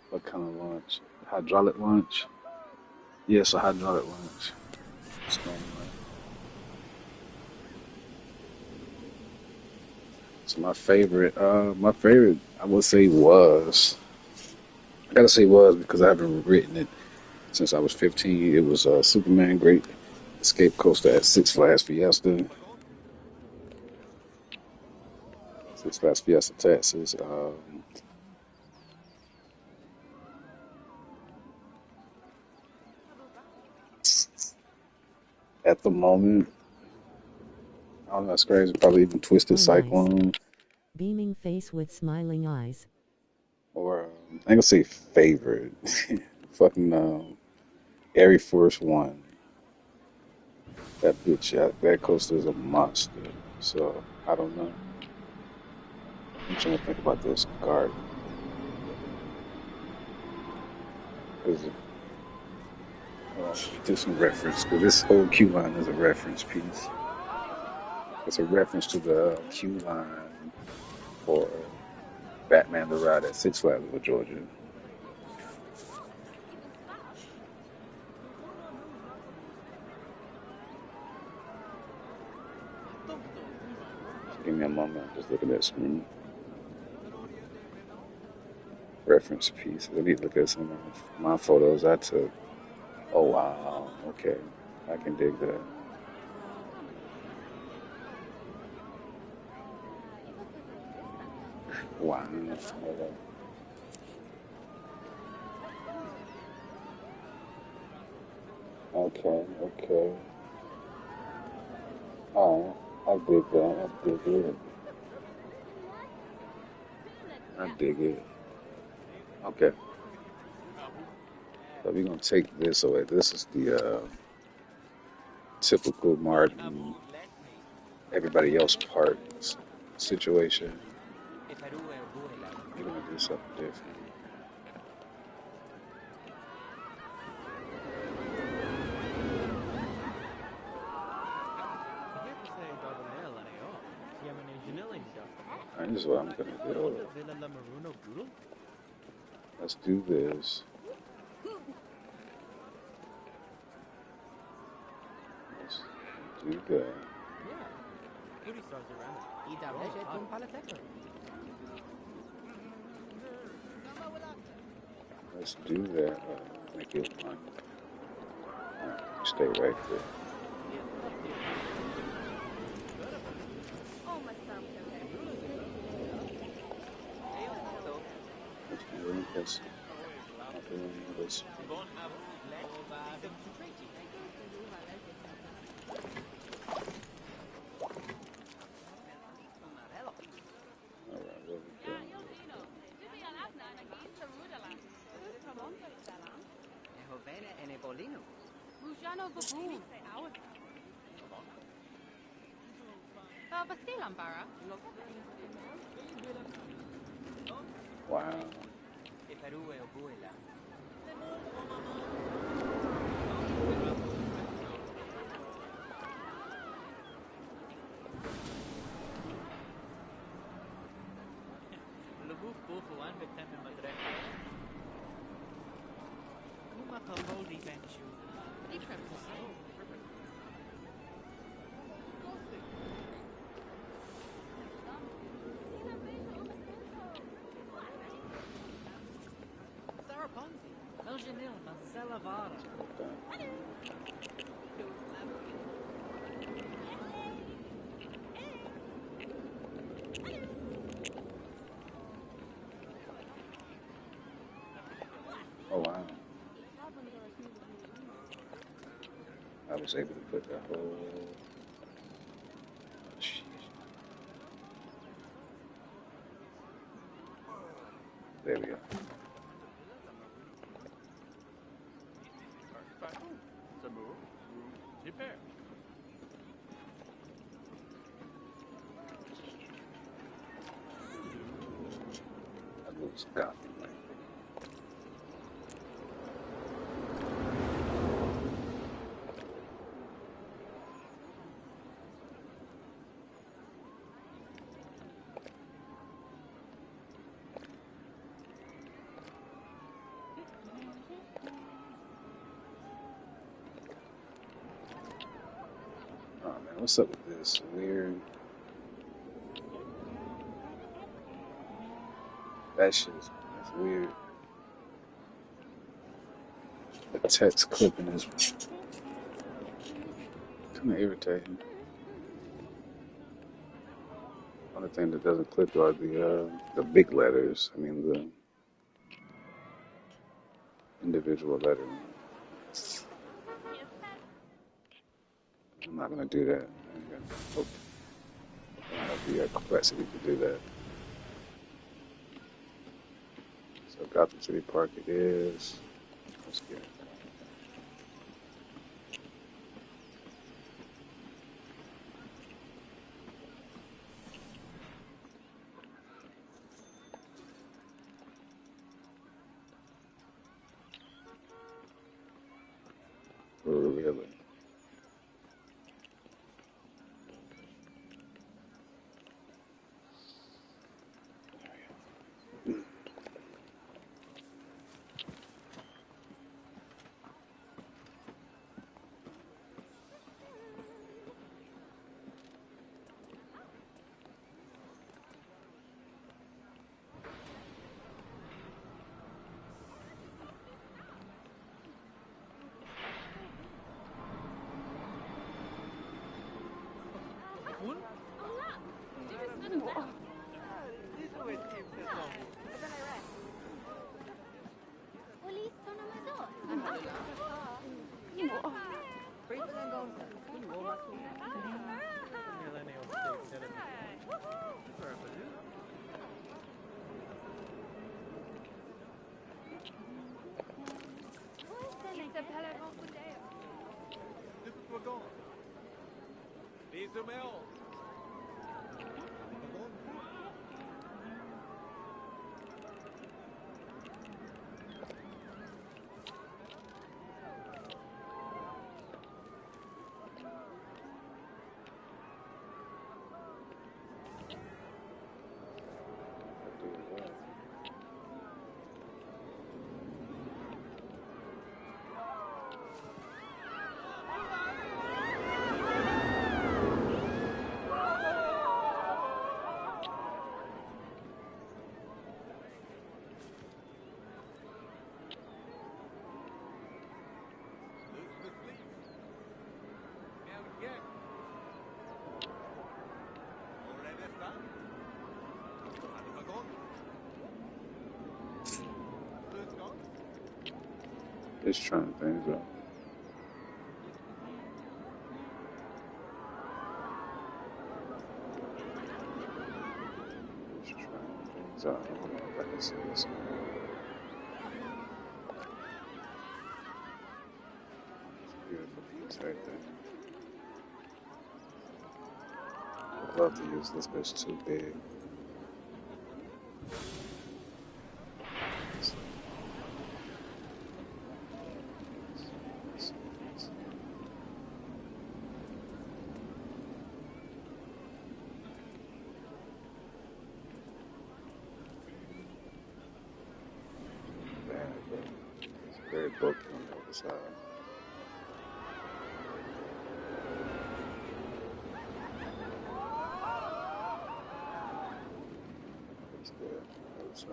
What kind of launch? Hydraulic launch? Yes, a hydraulic launch. Storm Runner. So my favorite, I would say was. I gotta say was because I haven't written it since I was 15. It was Superman Great Escape Coaster at Six Flags Fiesta. Six Flags Fiesta, Texas. At the moment, I don't know, it's crazy. Probably even Twisted Oh nice. Cyclone. Beaming face with smiling eyes. Or, I ain't gonna say favorite. Fucking Air Force One. That bitch, that coaster is a monster. So, I don't know. I'm trying to think about this card. Because do some reference, because this whole queue line is a reference piece. It's a reference to the queue line for Batman the Ride at Six Flags of Georgia. Give me a moment. I'm just looking at some reference pieces. I need to look at some of my photos I took. Oh wow. Okay, I can dig that. Wow. Okay. Okay. Oh, I dig that. I dig it. I dig it. Okay. So we're gonna take this away. This is the typical Martin, everybody else part situation. We're gonna do something different. Alright, this is what I'm gonna do. Let's do this. Let's do that. Let's do that. Make it one. Stay right there. Let's do this. Alright, what we doing? Wow. Oh wow. I was able to put the whole. Oh, shit. There we go. That looks Gotham, right? Oh man, what's up with this weird? That shit is that's weird. The text clipping is kind of irritating. Only thing that doesn't clip are the big letters. I mean the individual letters. I'm not gonna do that. I hope I have the capacity to do that. So Gotham City Park it is. Let's get it. Really? Just trying things out. Just trying things out. I don't know if I can see this. Beautiful piece right there. I'd love to use this, but it's too big. very broken on the other side. That's good. Other side.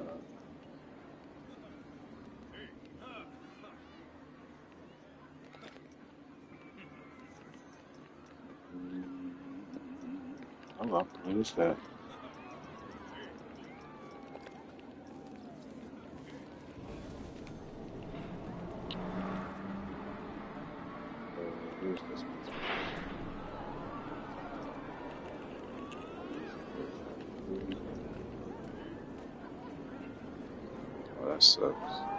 Hello, what is that? Who's this one? Oh, that sucks.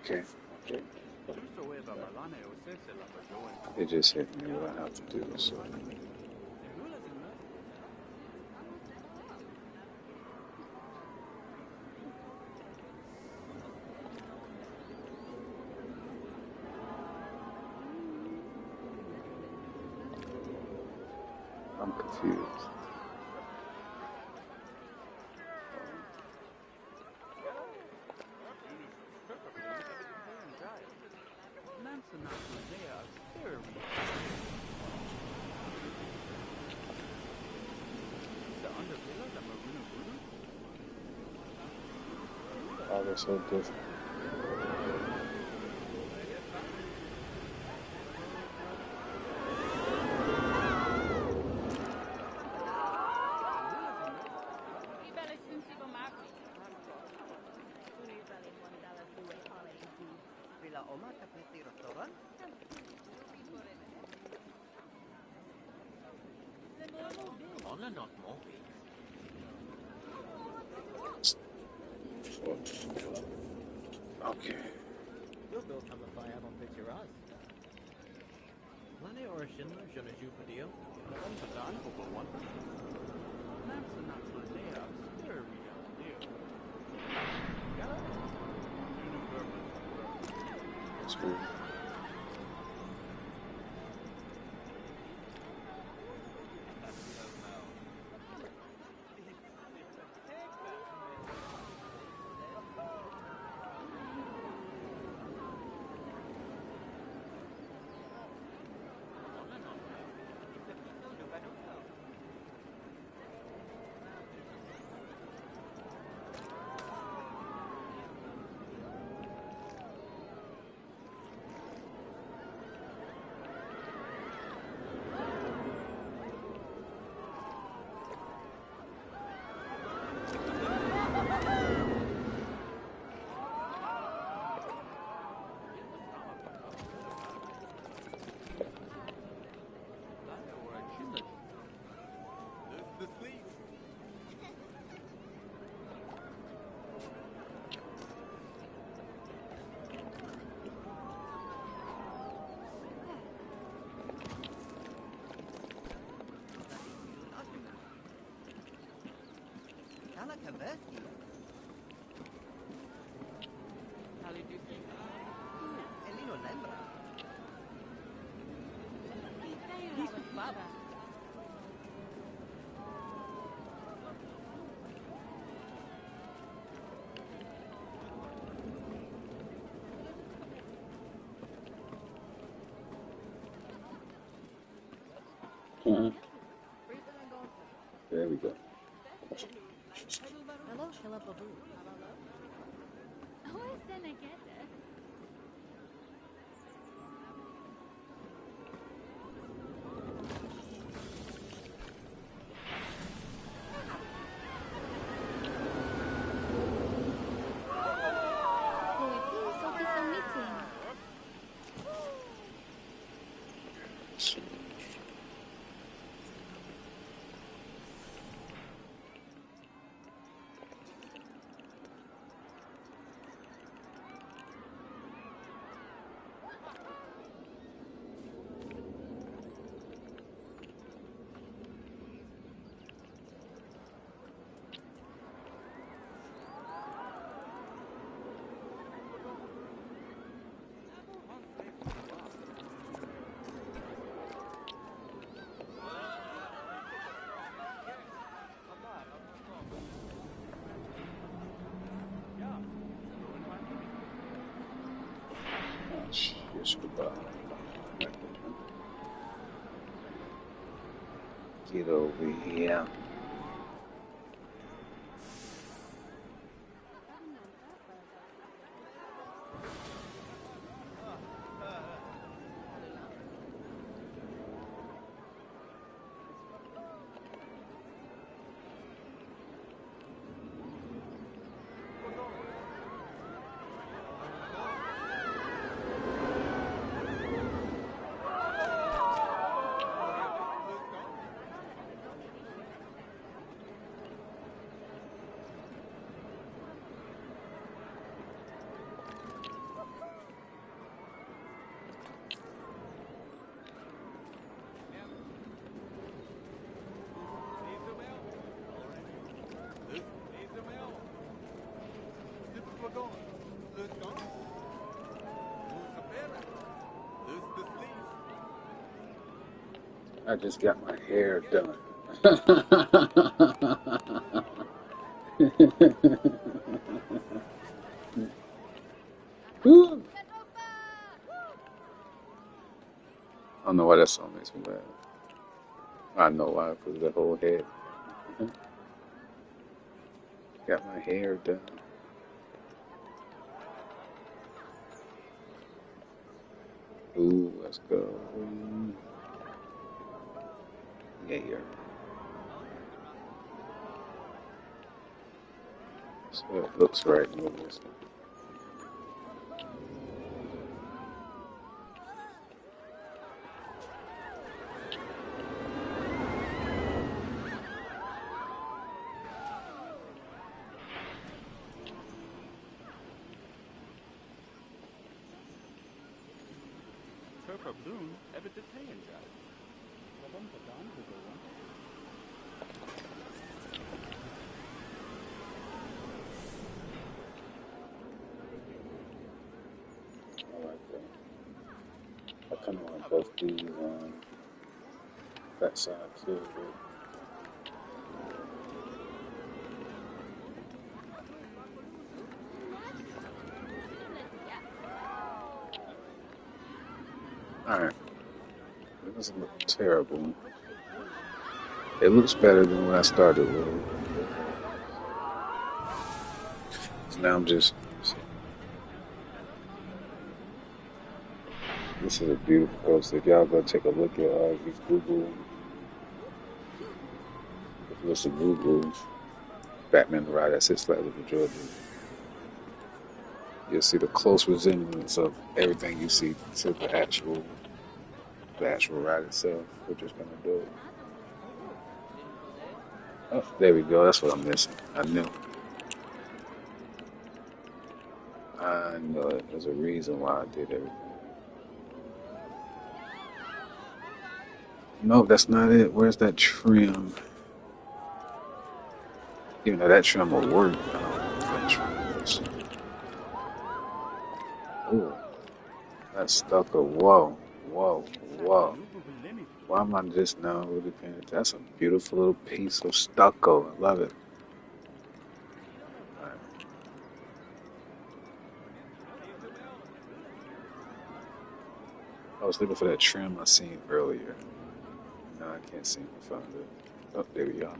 Okay, okay. It just hit me what I have to do. So I'm confused. Oh, they're so different. Okay. That's cool. There we go. Yes, goodbye. Get over here. I just got my hair done. Woo. I don't know why that song makes me laugh. I know why, because of the whole head. Got my hair done. Ooh, let's go. Yeah, yeah. So it looks right in this. I like that. I kind of want both these on that side too. Alright. It doesn't look terrible. It looks better than what I started with. So now I'm just. This is a beautiful coaster. If y'all go take a look at these Google. If you listen to Google Batman the Ride at Six Flags of Georgia, you'll see the close resemblance of everything you see to the actual ride itself, which is kind of dope. Oh, there we go. That's what I'm missing. I knew. I know it. There's a reason why I did everything. No, that's not it. Where's that trim? Even though that trim will work, I don't know if that trim is. Ooh, that's stucco. Whoa, whoa, whoa. Why am I just now really paying attention? That's a beautiful little piece of stucco. I love it. All right. I was looking for that trim I seen earlier. I can't seem to find it. Oh, there we are.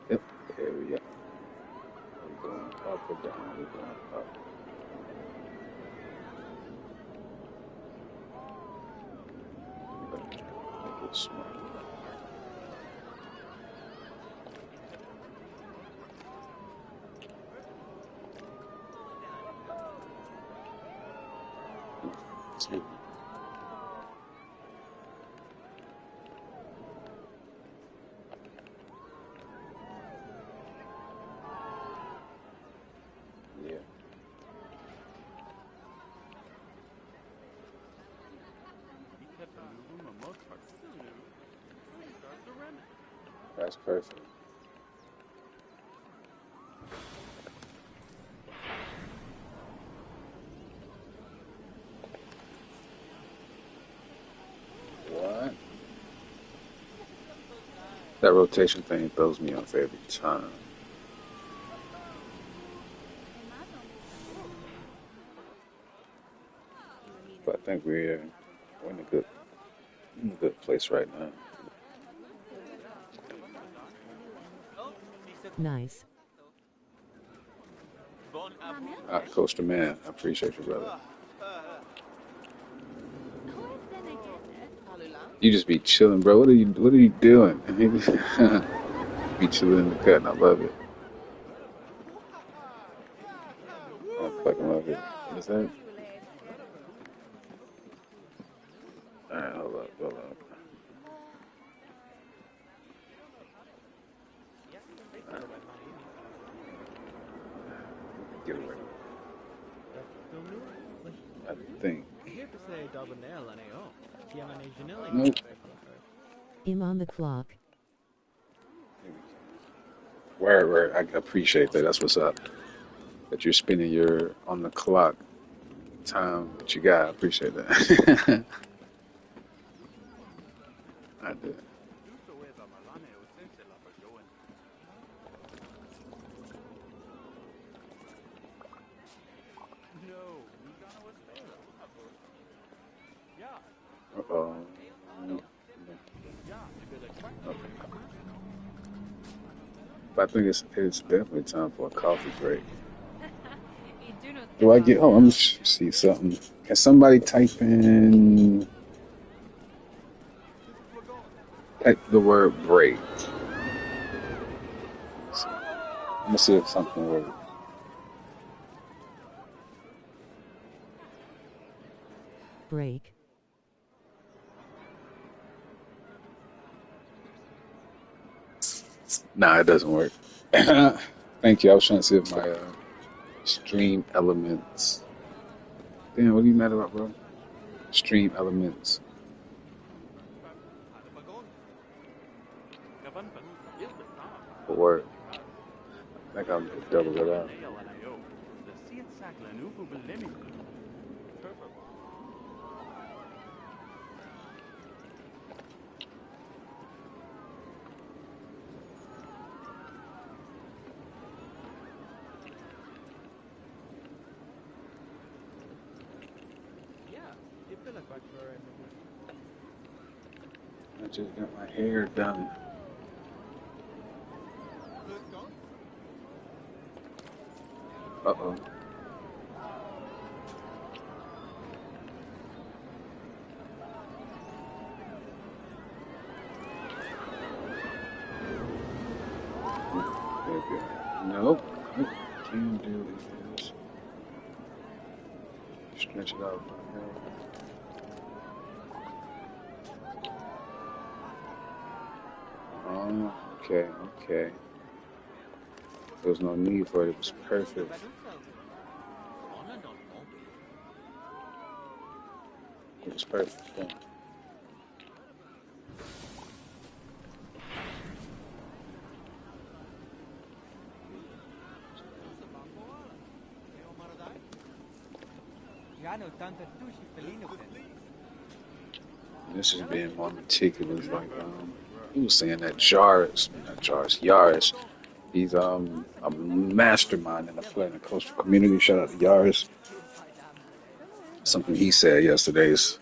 Yep, there we are. We're going up or down? We're going up. Make it small. Excuse me. Yeah, that's perfect. What? That rotation thing throws me off every time. But I think we're in a good place right now. Nice. Coach the man, I appreciate you, brother. You just be chilling, bro. What are you doing? Be chilling in the cut, and I love it. I fucking love it. What is that? All right, hold up. All right, get away. I think. Nope. I'm on the clock. Word. I appreciate that. That's what's up. That you're spending your on the clock time that you got. I appreciate that. I do. Uh-oh. Okay. But I think it's definitely time for a coffee break. Do I get? Oh, let me see something. Can somebody type the word break? Let me see if something works. Break. Nah, it doesn't work. Thank you. I was trying to see if my stream elements. Damn, what are you mad about, bro? Stream elements will work. I think I'll double it out. I just got my hair done. Uh-oh. Okay. Nope. What I can do is stretch it out. Oh, okay. There was no need for it. It was perfect. It was perfect. Yeah. This is being more meticulous. Like he was saying that Yaris. He's a mastermind in the coastal community. Shout out to Yaris. Something he said yesterday is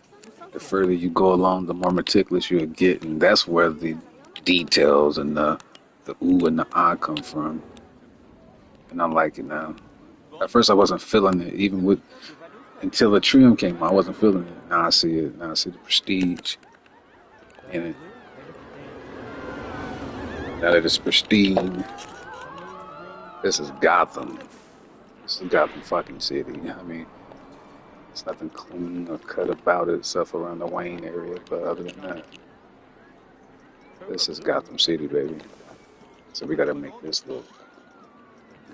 the further you go along, the more meticulous you'll get, and that's where the details and the ooh and the ah come from. And I like it now. At first, I wasn't feeling it, even with until the trim came out. I wasn't feeling it. Now I see it. Now I see the prestige in it. Now that it's pristine, this is Gotham. This is Gotham fucking city. I mean, it's nothing clean or cut about it, except around the Wayne area. But other than that, this is Gotham City, baby. So we gotta make this look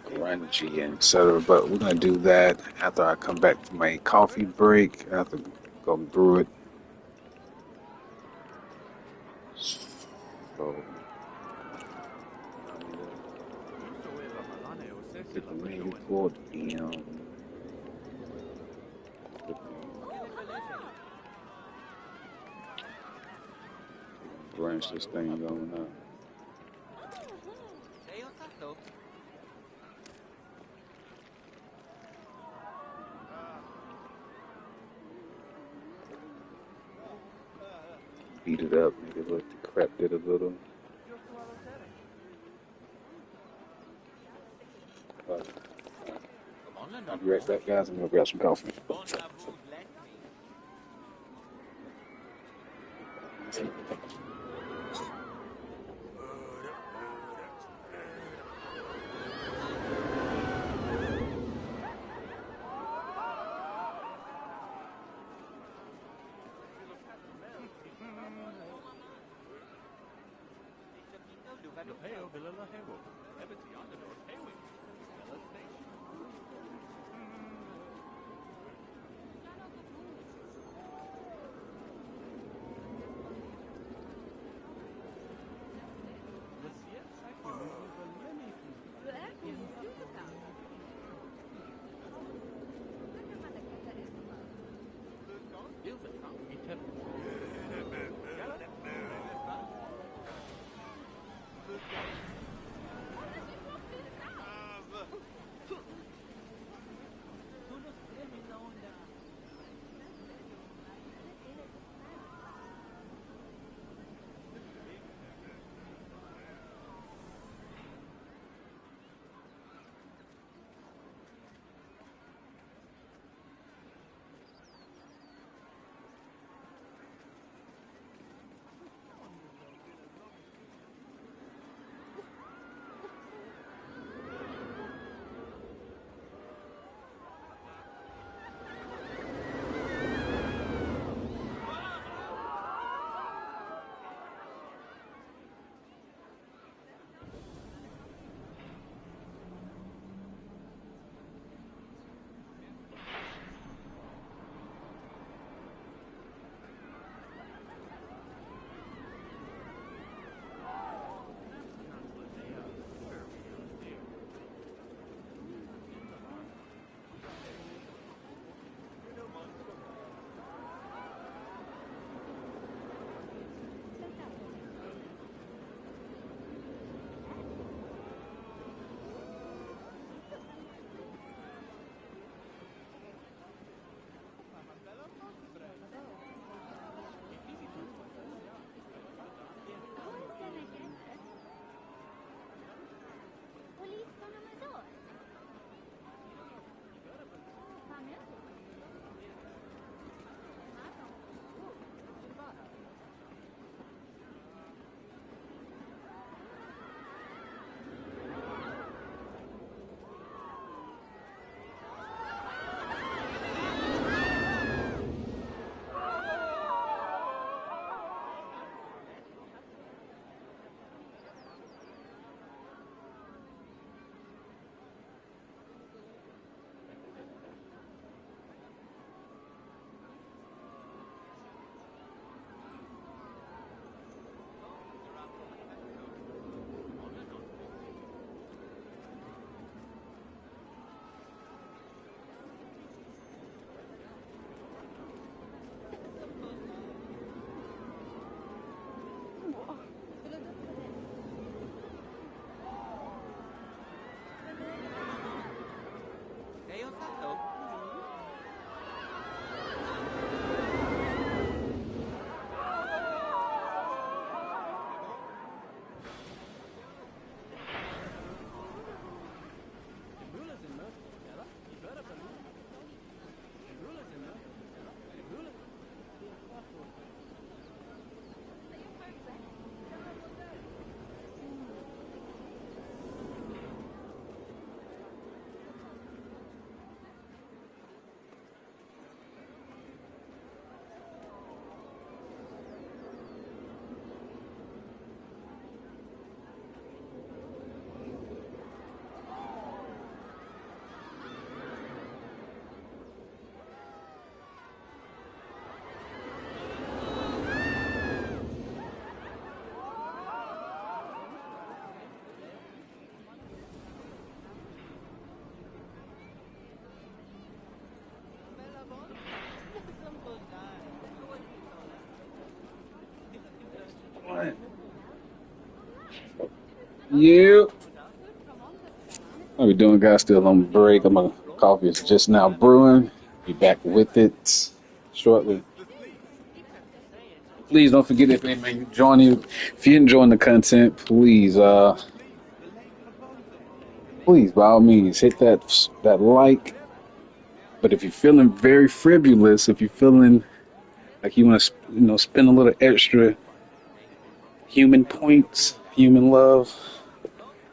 grungy and etc. But we're gonna do that after I come back from my coffee break. I have to go brew it. So get the menu pulled in. Branch this thing going up. Beat it up, make it look decrepit it a little. I'll be right back, guys. I'm gonna grab some coffee. Yeah. How we doing, guys? Still on break. Coffee is just now brewing. Be back with it shortly. Please don't forget if anybody join you. If you're enjoying the content, please by all means hit that like. But if you're feeling very frivolous, if you're feeling like you want to spend a little extra human points, human love,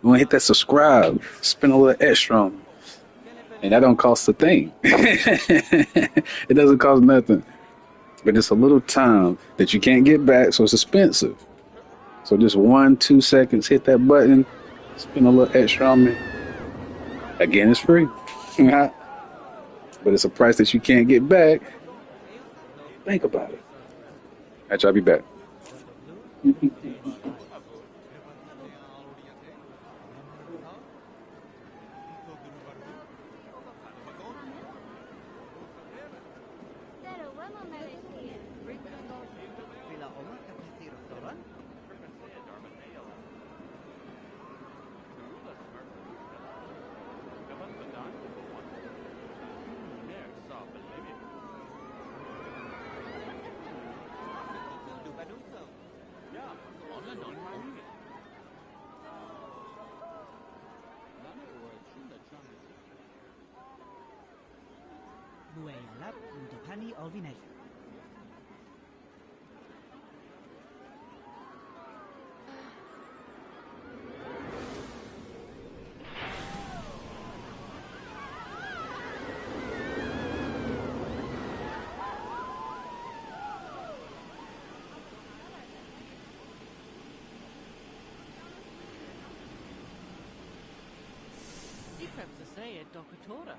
you want to hit that subscribe, spend a little extra on 'em. And that don't cost a thing. It doesn't cost nothing. But it's a little time that you can't get back, so it's expensive. So just 1-2 seconds, hit that button, spend a little extra on me. Again, it's free. But it's a price that you can't get back. Think about it. Alright, y'all be back. Buai lap untuk Honey Alvineg. Di perhaps to say it, Docatora.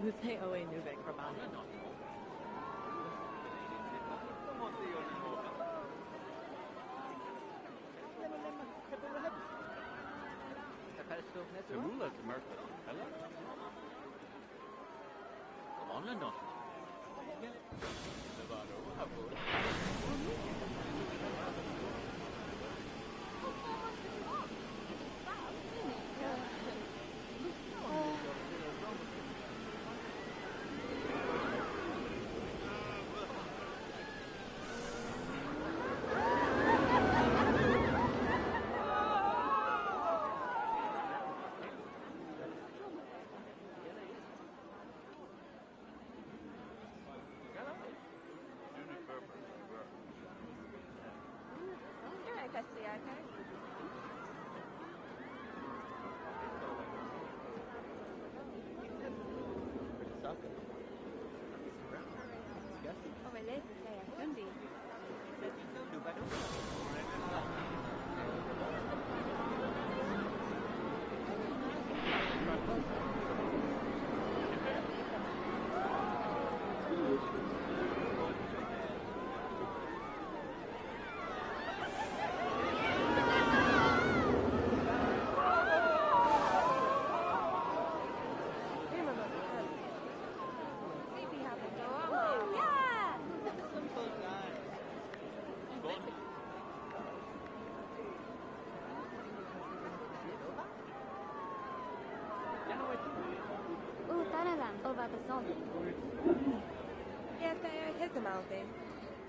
Muthe oe nuvek rabana. Temula Merkel. Hello? Come on, not.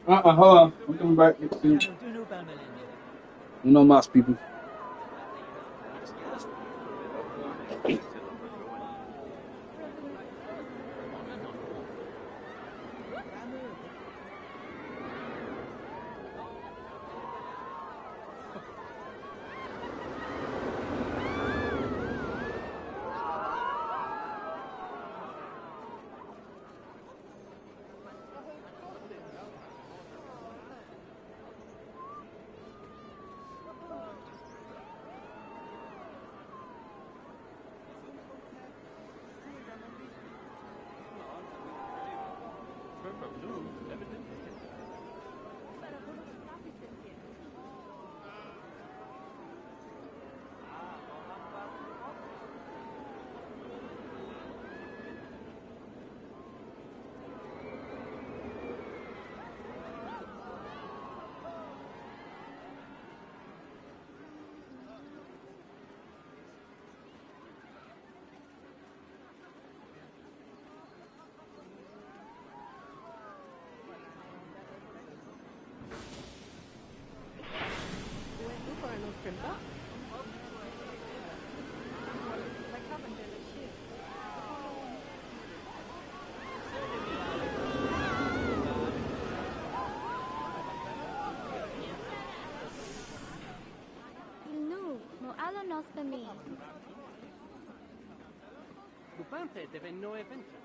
Hold on. I'm coming back. No mouse people. Bupante deve no evento.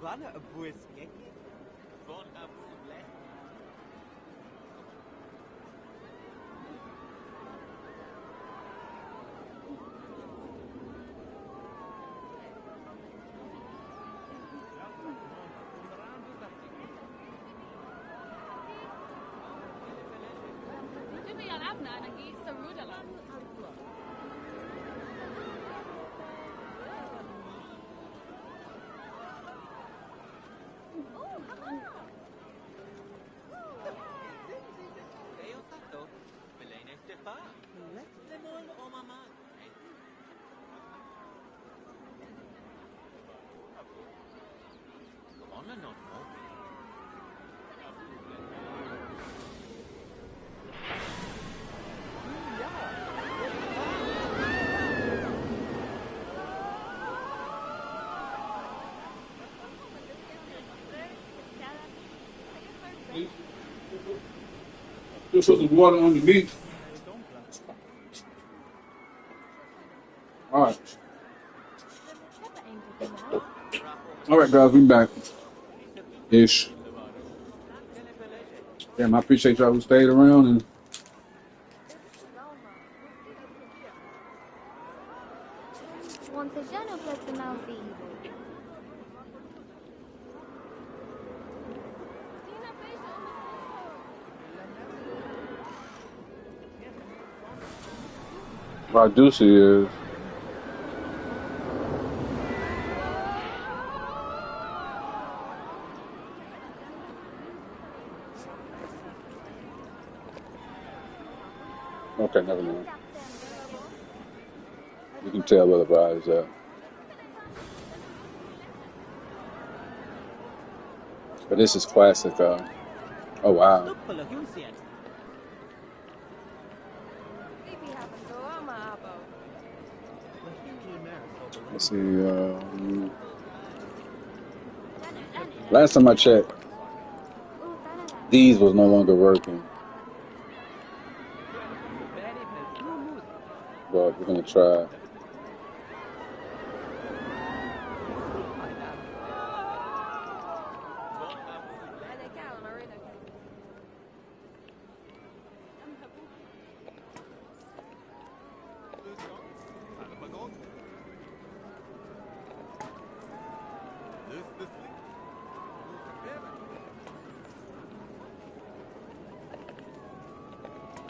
Bana błysknie. Just put some water on the meat. All right. All right, guys, we back. Ish. Damn, I appreciate y'all who stayed around and how juicy is. Okay, never mind. You can tell where the bride is at. But this is classic. Oh wow. Let's see. Last time I checked, these was no longer working. But we're gonna try.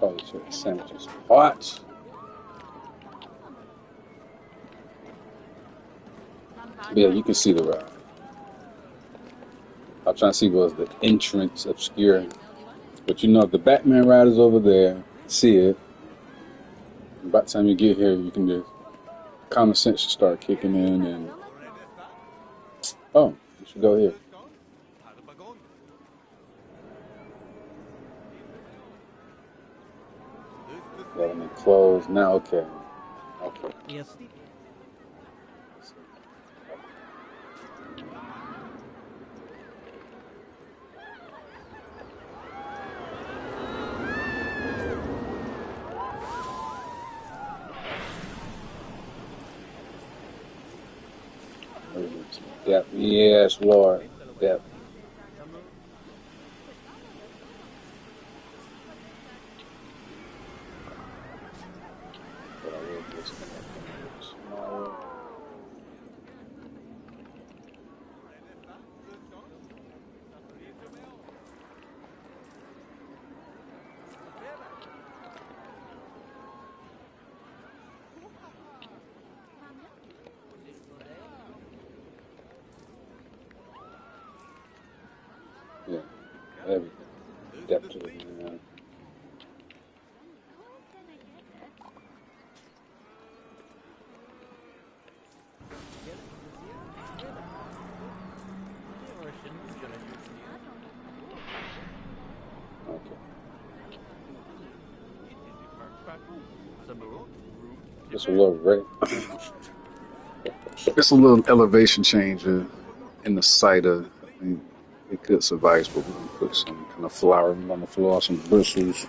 Oh shit, sandwiches. Hot. Yeah, you can see the ride. I'm trying to see what's the entrance obscure. But you know, if the Batman ride is over there, see it. By the time you get here, you can just common sense should start kicking in, and oh, you should go here. Let me close now. Okay. Yes. Yep. Yes, Lord. Yep. But I will do tomorrow. Yeah. Everything. Depth to it. Yeah. Okay. It's a little right. It's a little elevation change in the site of. I mean, it could suffice, but we're gonna put some kind of flowering on the floor, some bristles.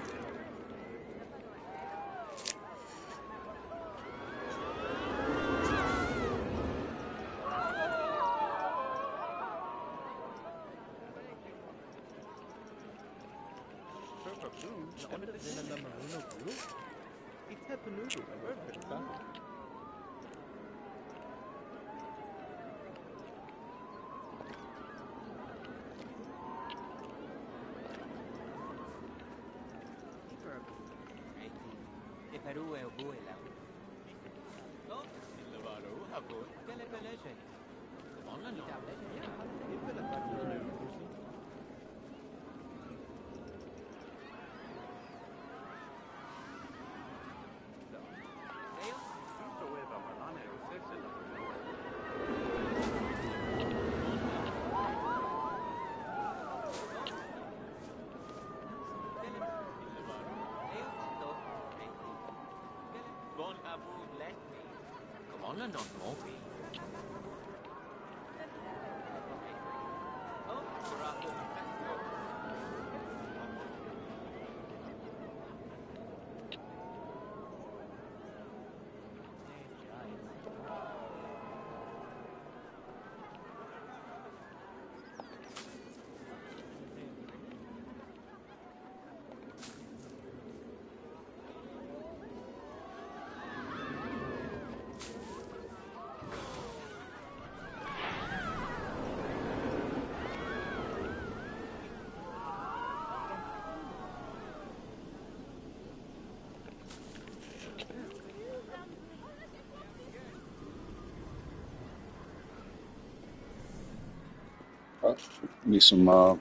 me some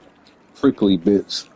prickly bits.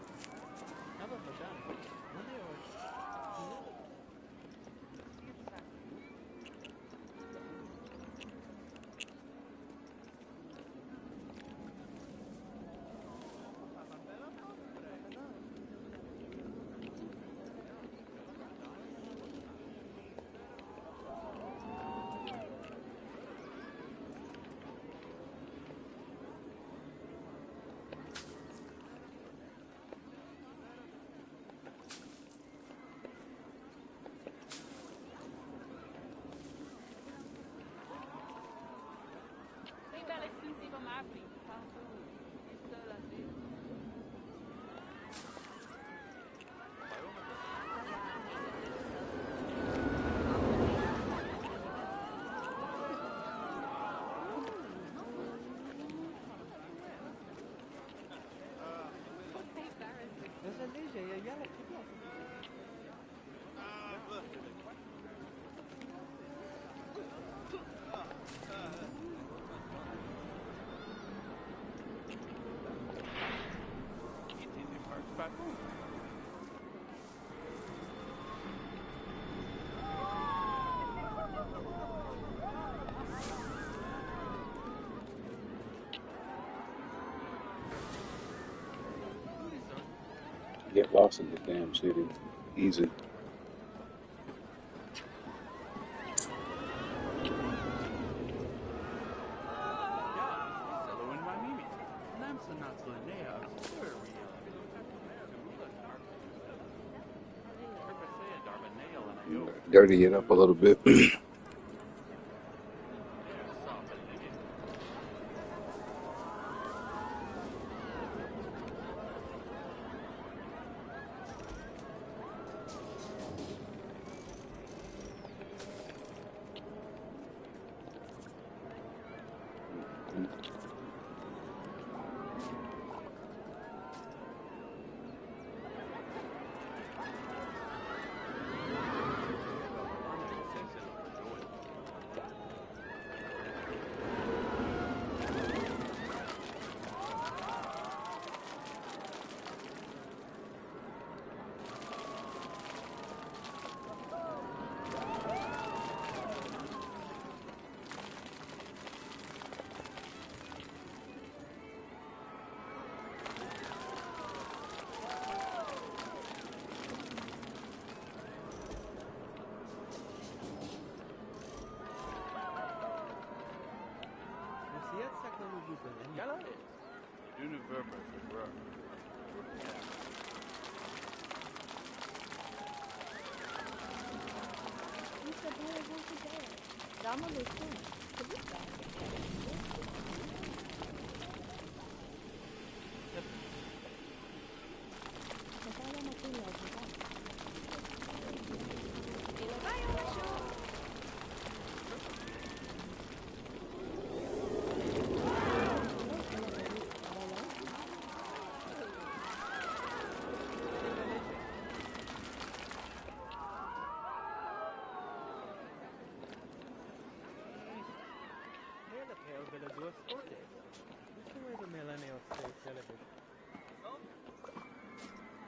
Get lost in the damn city. Easy. Dirty it up a little bit.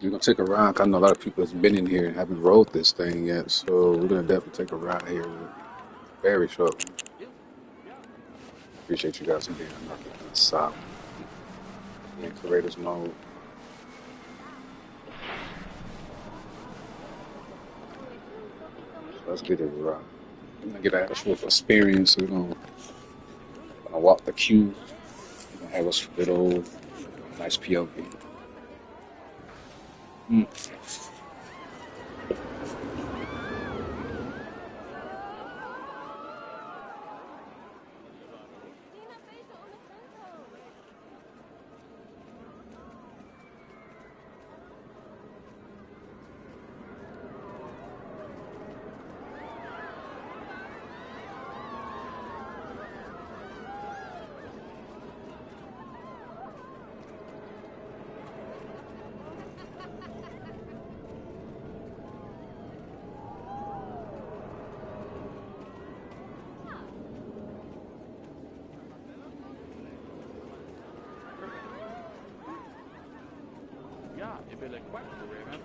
We're gonna take a ride. 'Cause I know a lot of people has been in here and haven't rode this thing yet, so we're gonna definitely take a ride here very shortly. Appreciate you guys for being stop in creators mode. So let's get it right. We're gonna get an actual experience. We're gonna walk the queue. We're gonna have a little nice POV.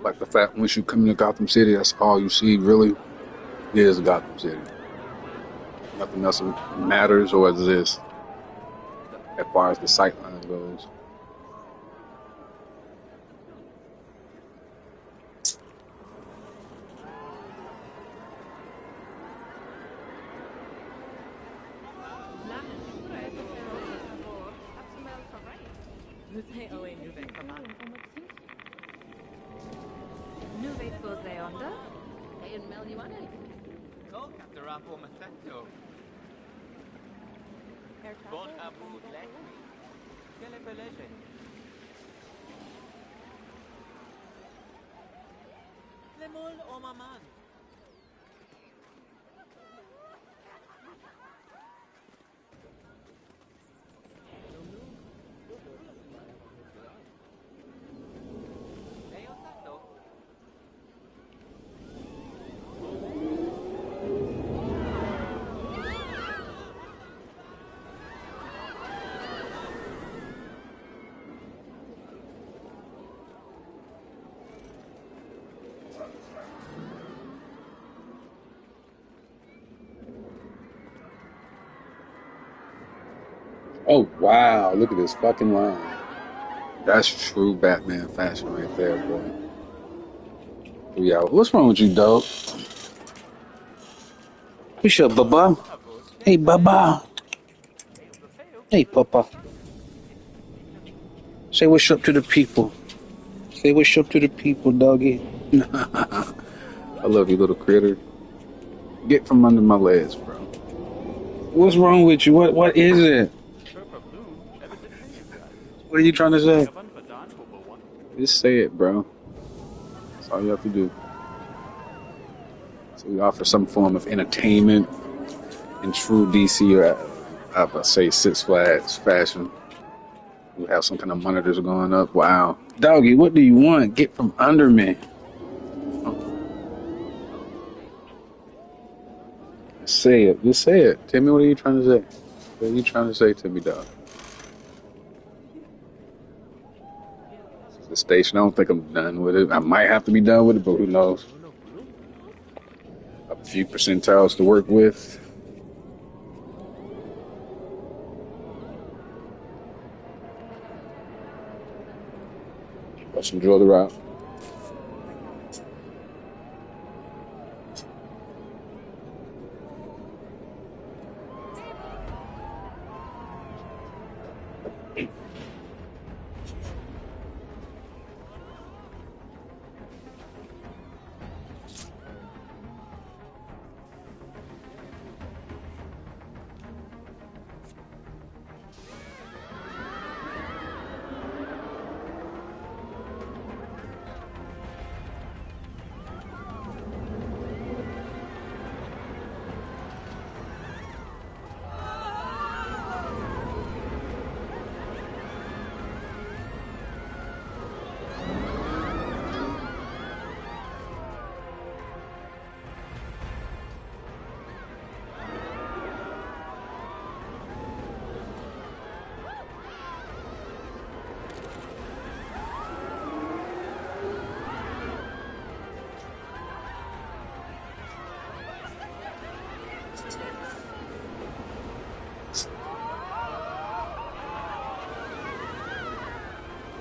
Like the fact once you come into Gotham City, that's all you see really is Gotham City. Nothing else matters or exists as far as the sightline goes. Oh wow, look at this fucking line. That's true Batman fashion right there, boy. Yeah, what's wrong with you, dog? What's up, Baba? Hey, Baba. Hey, Papa. Say what's up to the people. Say what's up to the people, doggy. I love you, little critter. Get from under my legs, bro. What's wrong with you? What is it? What are you trying to say? Just say it, bro. That's all you have to do. So we offer some form of entertainment in true DC, or I would say Six Flags fashion. We have some kind of monitors going up. Wow. Doggy, what do you want? Get from under me. Say it. Just say it. Tell me, what are you trying to say? What are you trying to say to me, dog? The station, I don't think I'm done with it. I might have to be done with it, but who knows? A few percentiles to work with. Let's enjoy the route.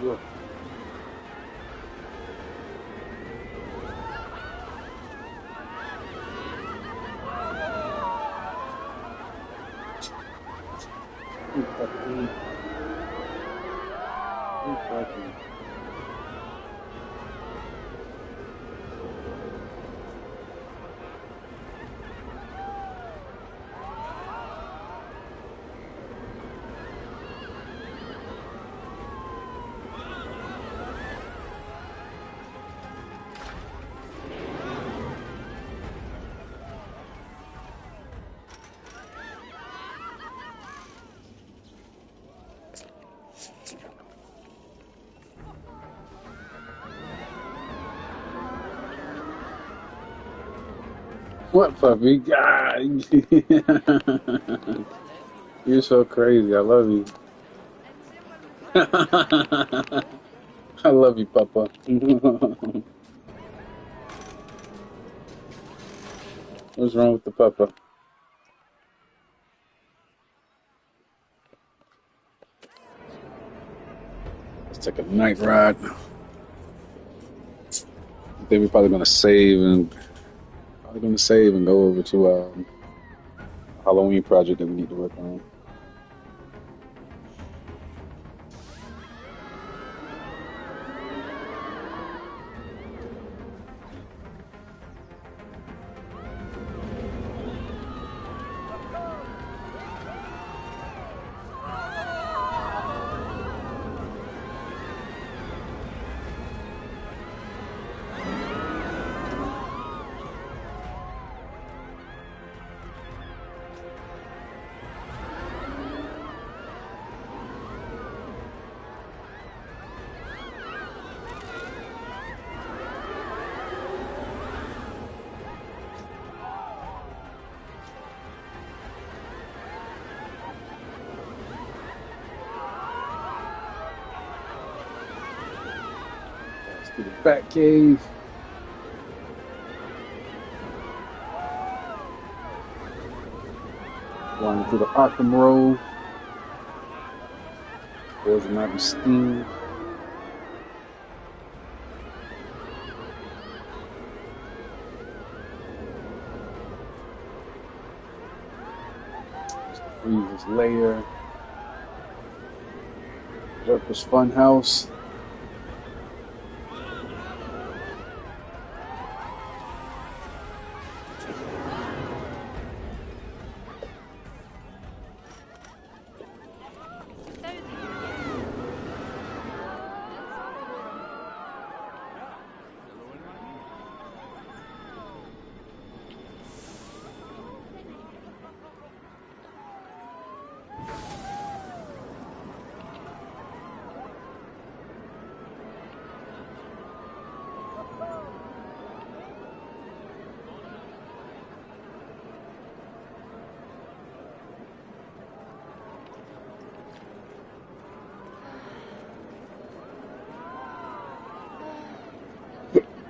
Yeah. What puppy? God. You're so crazy. I love you. I love you, Papa. What's wrong with the Papa? Let's take a night ride. I think we're probably gonna save and go over to a Halloween project that we need to work on. Let's do the back cave. Going through the Arkham Road. There's Mountain Steam. Freeze's Lair. Joker's Funhouse.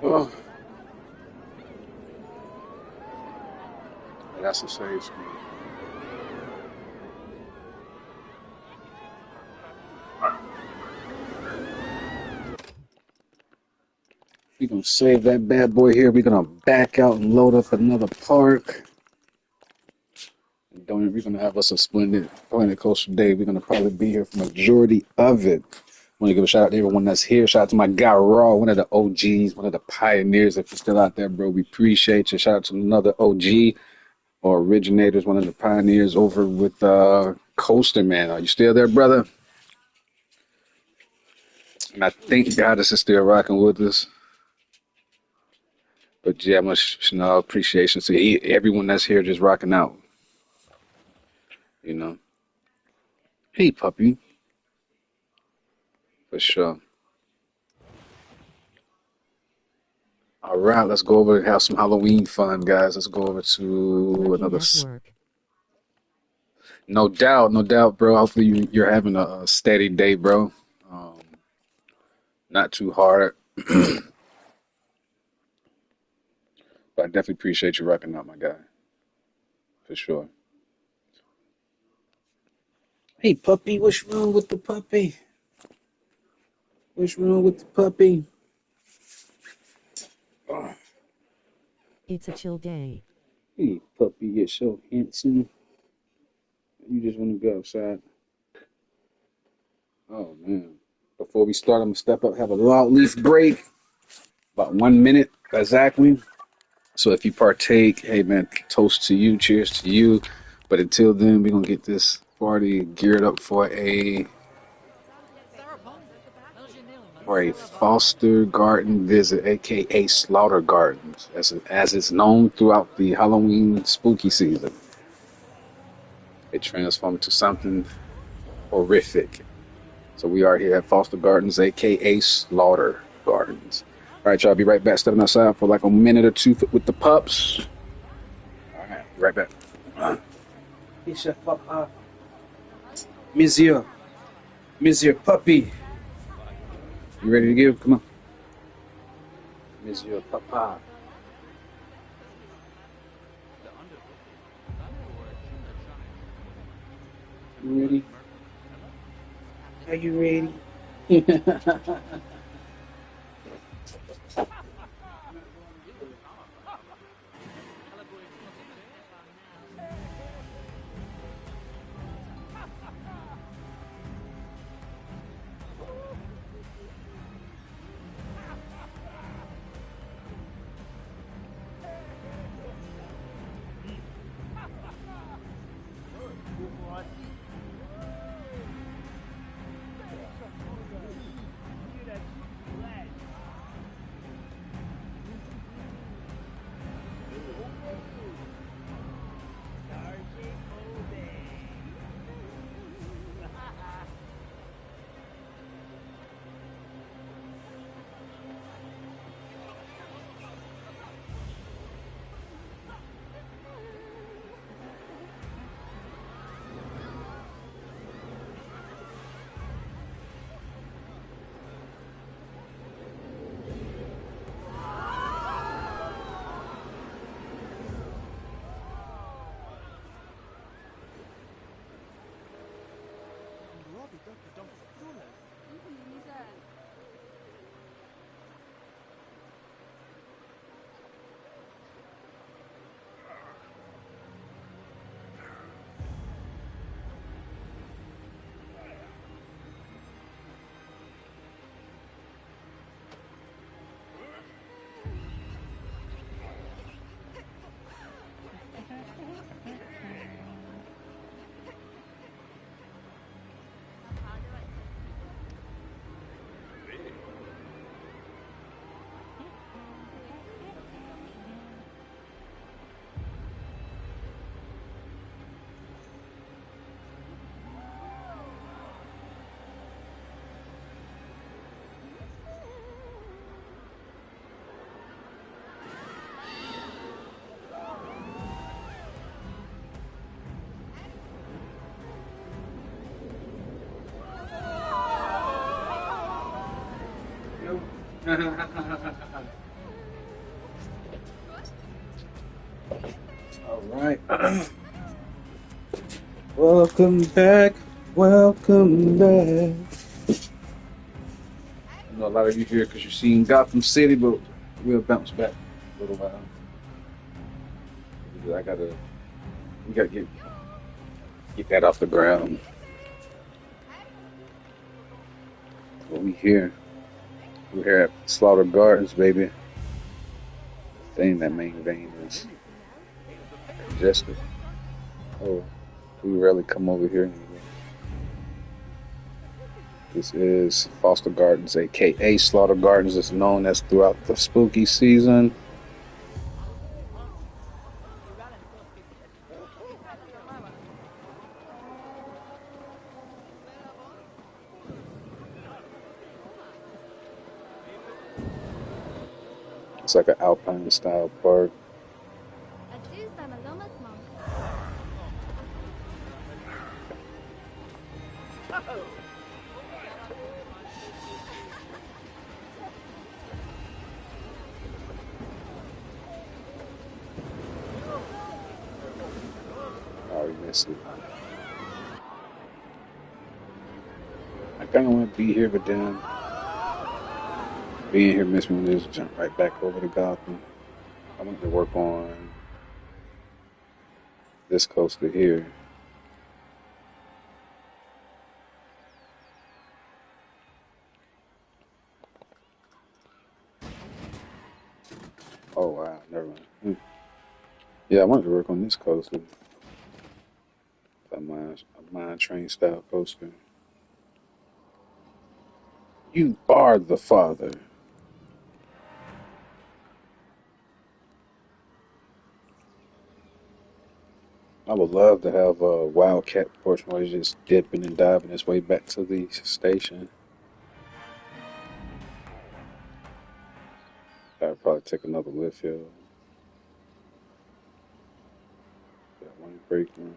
Oh. That's a shade screen. We're gonna save that bad boy here. We're gonna back out and load up another park. We're gonna have us a splendid Planet Coaster day. We're gonna probably be here for majority of it. I want to give a shout out to everyone that's here. Shout out to my guy Raw, one of the OGs, one of the pioneers. If you're still out there, bro, we appreciate you. Shout out to another OG or originators, one of the pioneers over with Coaster Man. Are you still there, brother? And I thank God this is still rocking with us. But yeah, much appreciation to everyone that's here just rocking out. You know. Hey, puppy. For sure. All right, let's go over and have some Halloween fun, guys. Let's go over to Lucky another. network. No doubt, bro. Hopefully you're having a steady day, bro. Um, not too hard. But I definitely appreciate you rocking out, my guy. For sure. Hey, puppy, what's wrong with the puppy? What's wrong with the puppy? Oh, It's a chill day. hey, puppy, you're so handsome. You just want to go outside. Oh, man. Before we start, I'm going to step up, have a loud leaf break. About 1 minute, exactly. So if you partake, hey, man, toast to you, cheers to you. But until then, we're going to get this party geared up for a Foster Garden visit, aka Slaughter Gardens, as it's known throughout the Halloween spooky season. It transformed into something horrific. So we are here at Foster Gardens, aka Slaughter Gardens. All right, y'all, be right back. Stepping outside for like a minute or two with the pups. All right, right back. Monsieur Puppy. You ready to give? Come on. Miss your papa. You ready? Are you ready? All right. Welcome back. Welcome back. I know a lot of you here because you've seen Gotham City, but we'll bounce back a little while. We gotta get that off the ground. But we're here at Slaughter Gardens, baby. The thing that main vein is congested. Oh, we rarely come over here anymore. This is Foster Gardens, aka Slaughter Gardens. It's known as throughout the spooky season. It's like an alpine style park. Oh, you missed it. I kind of want to be here, but then being here makes me just jump right back over to Gotham. I want to work on this coaster here. Oh wow, never mind. Yeah, I wanted to work on this coaster. A mine train style coaster. You are the father. I would love to have a wildcat portion where he's just dipping and diving his way back to the station. I'd probably take another lift here. Got one break room,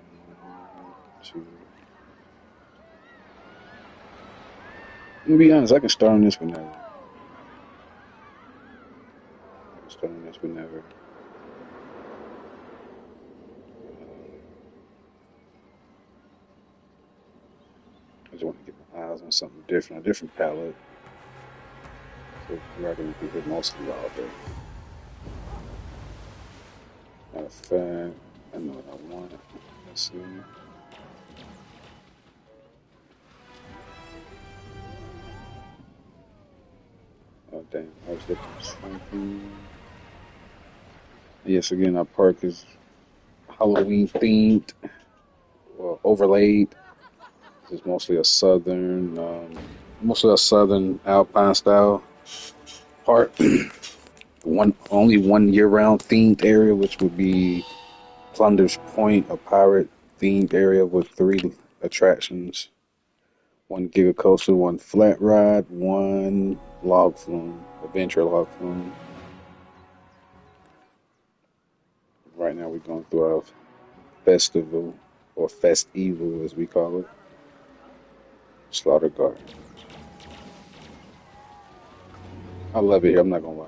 2. To be honest, I can start on this whenever. I can start on this whenever. I just want to get my eyes on something different, a different palette. So we're going to be here mostly all day. Matter of fact, I know what I want. Let's see. Oh dang, I was looking for something. Yes, again, our park is Halloween themed or overlaid. It's mostly a southern alpine style park. Only one year-round themed area, which would be Plunder's Point, a pirate themed area with 3 attractions: 1 giga coaster, 1 flat ride, 1 log flume, adventure log flume. Right now, we're going through our festival, or festival as we call it, Slaughter Garden. I love it here, I'm not gonna lie.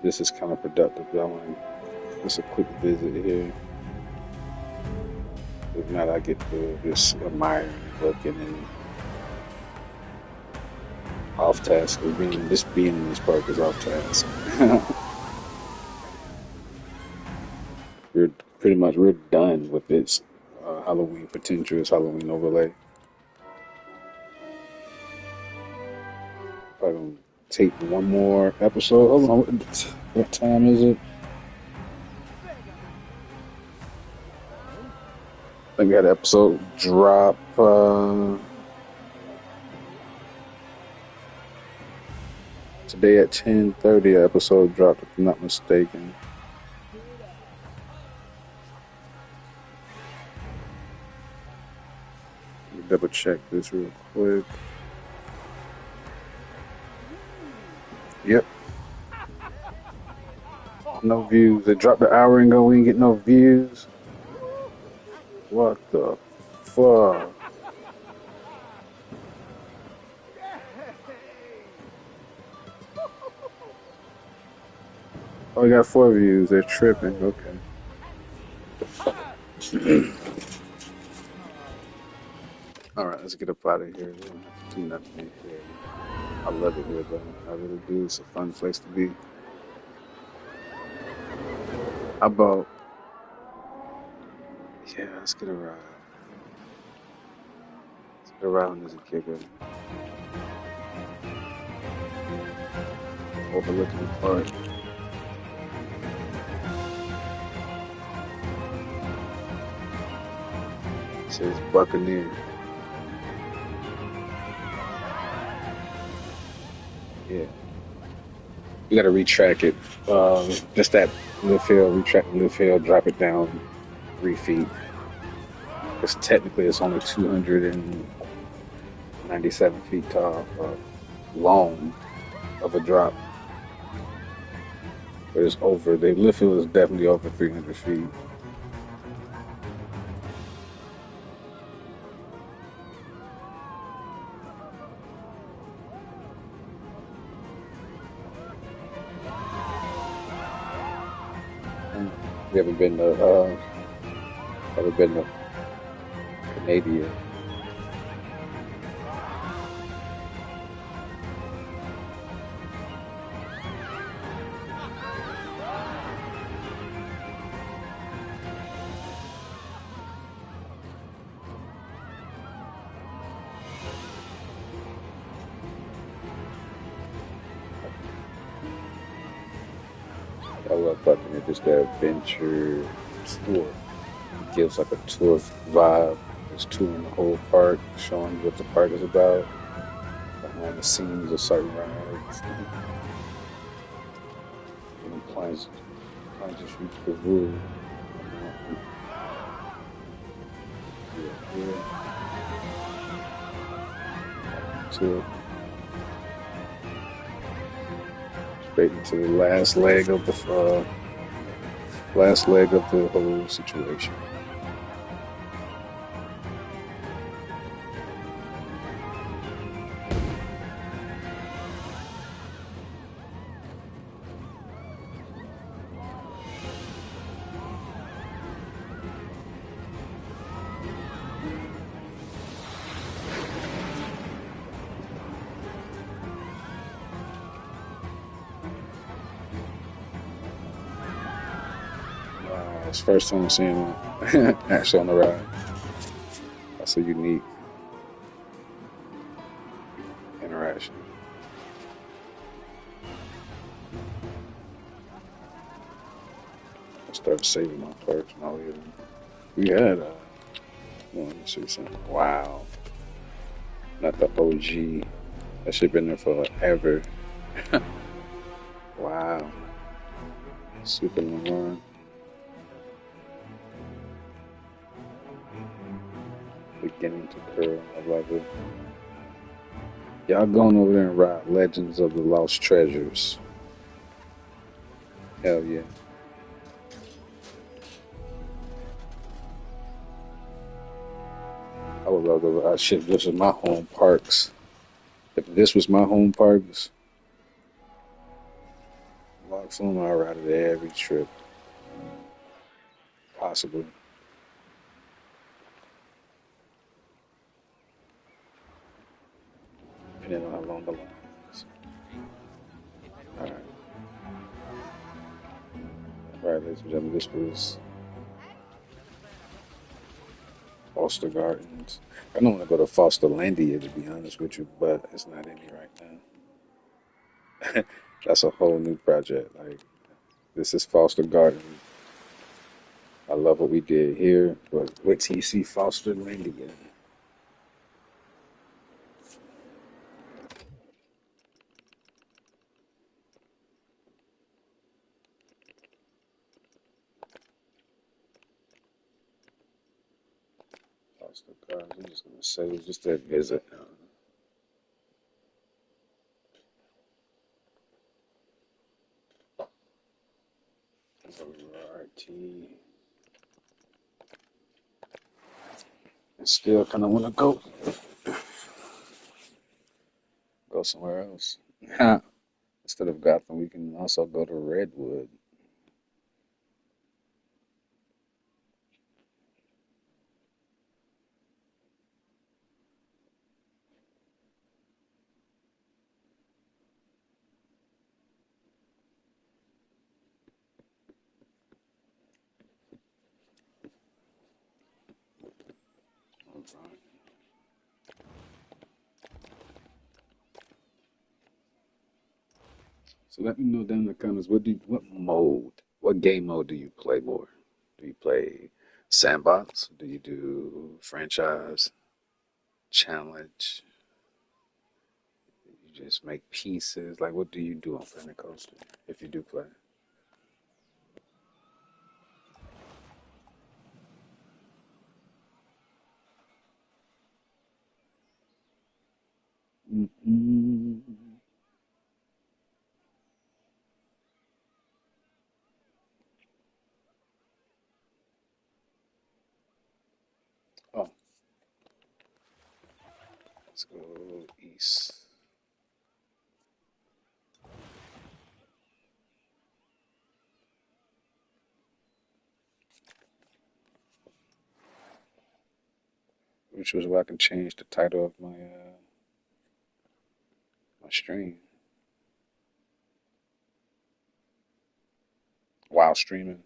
This is kind of productive, but I want just a quick visit here. If not, I get to just admire and looking and off task. Being in this park is off task. we're done with its Halloween potential, its Halloween overlay. I'm gonna take one more episode. Hold on, what time is it? I think we had an episode drop. Today at 10:30, an episode dropped, if I'm not mistaken. Let me double check this real quick. Yep. No views. They dropped the hour and go. We didn't get no views. What the fuck? Oh, we got 4 views. They're tripping. Okay. All right, let's get up out of here. We don't have to do nothing here. I love it here, though. I really do. It's a fun place to be. How about... Yeah, let's get a ride. Let's get a ride on this kicker. Overlooking the park. It says Buccaneer. Yeah. We gotta retrack it. Just that lift hill, retract the lift hill, drop it down 3 feet. Because technically it's only 297 feet tall, long of a drop. But it's over, the lift hill is definitely over 300 feet. We haven't been to Canada. I love Buccaneer, just the adventure tour. It gives like a tour vibe. Just touring the whole park, showing you what the park is about, behind the scenes of certain rides. And plunges through the room. Yeah. To straight into the last leg of the whole situation. It's first time seeing it actually on the ride. That's a unique interaction. I started saving my parts and all the. We had let me see something. Wow, not the OG. That shit been there forever. Wow, super long run. Beginning to curl. I love it. Y'all going over there and ride Legends of the Lost Treasures. Hell yeah. I would love to ride shit. This is my home parks. If this was my home parks, lock some I ride it every trip. Possibly. Depending on how long the line is. Alright. Alright, ladies and gentlemen, this was Foster Gardens. I don't want to go to Foster Landia to be honest with you, but it's not in here right now. That's a whole new project. Like this is Foster Garden. I love what we did here, but with TC Foster Landia. Foster Gardens. I'm just gonna say just that visit. RT. And still kind of want to go somewhere else. Instead of Gotham, we can also go to Redwood. All right. So let me know down in the comments what game mode do you play more? Do you play sandbox? Do you do franchise, challenge? You just make pieces? Like what do you do on Planet Coaster if you do play? Mm-mm. Oh, let's go east. Which was where I can change the title of my stream while streaming.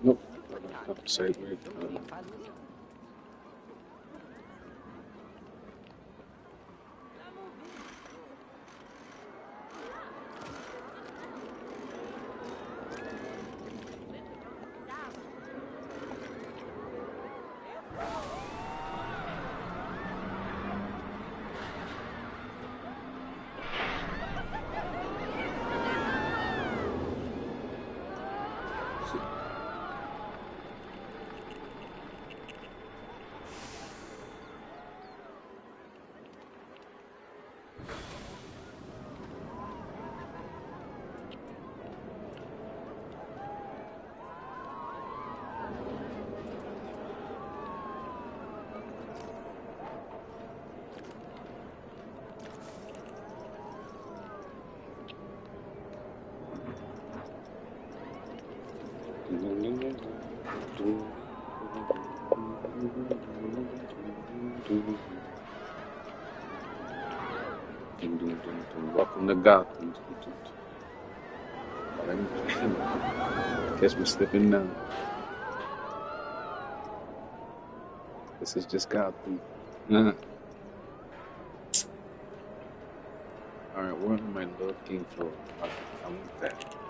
Nope. Save me. Welcome to Gotham. Catch me slipping now. This is just Gotham. Alright, where am I looking for? I want that.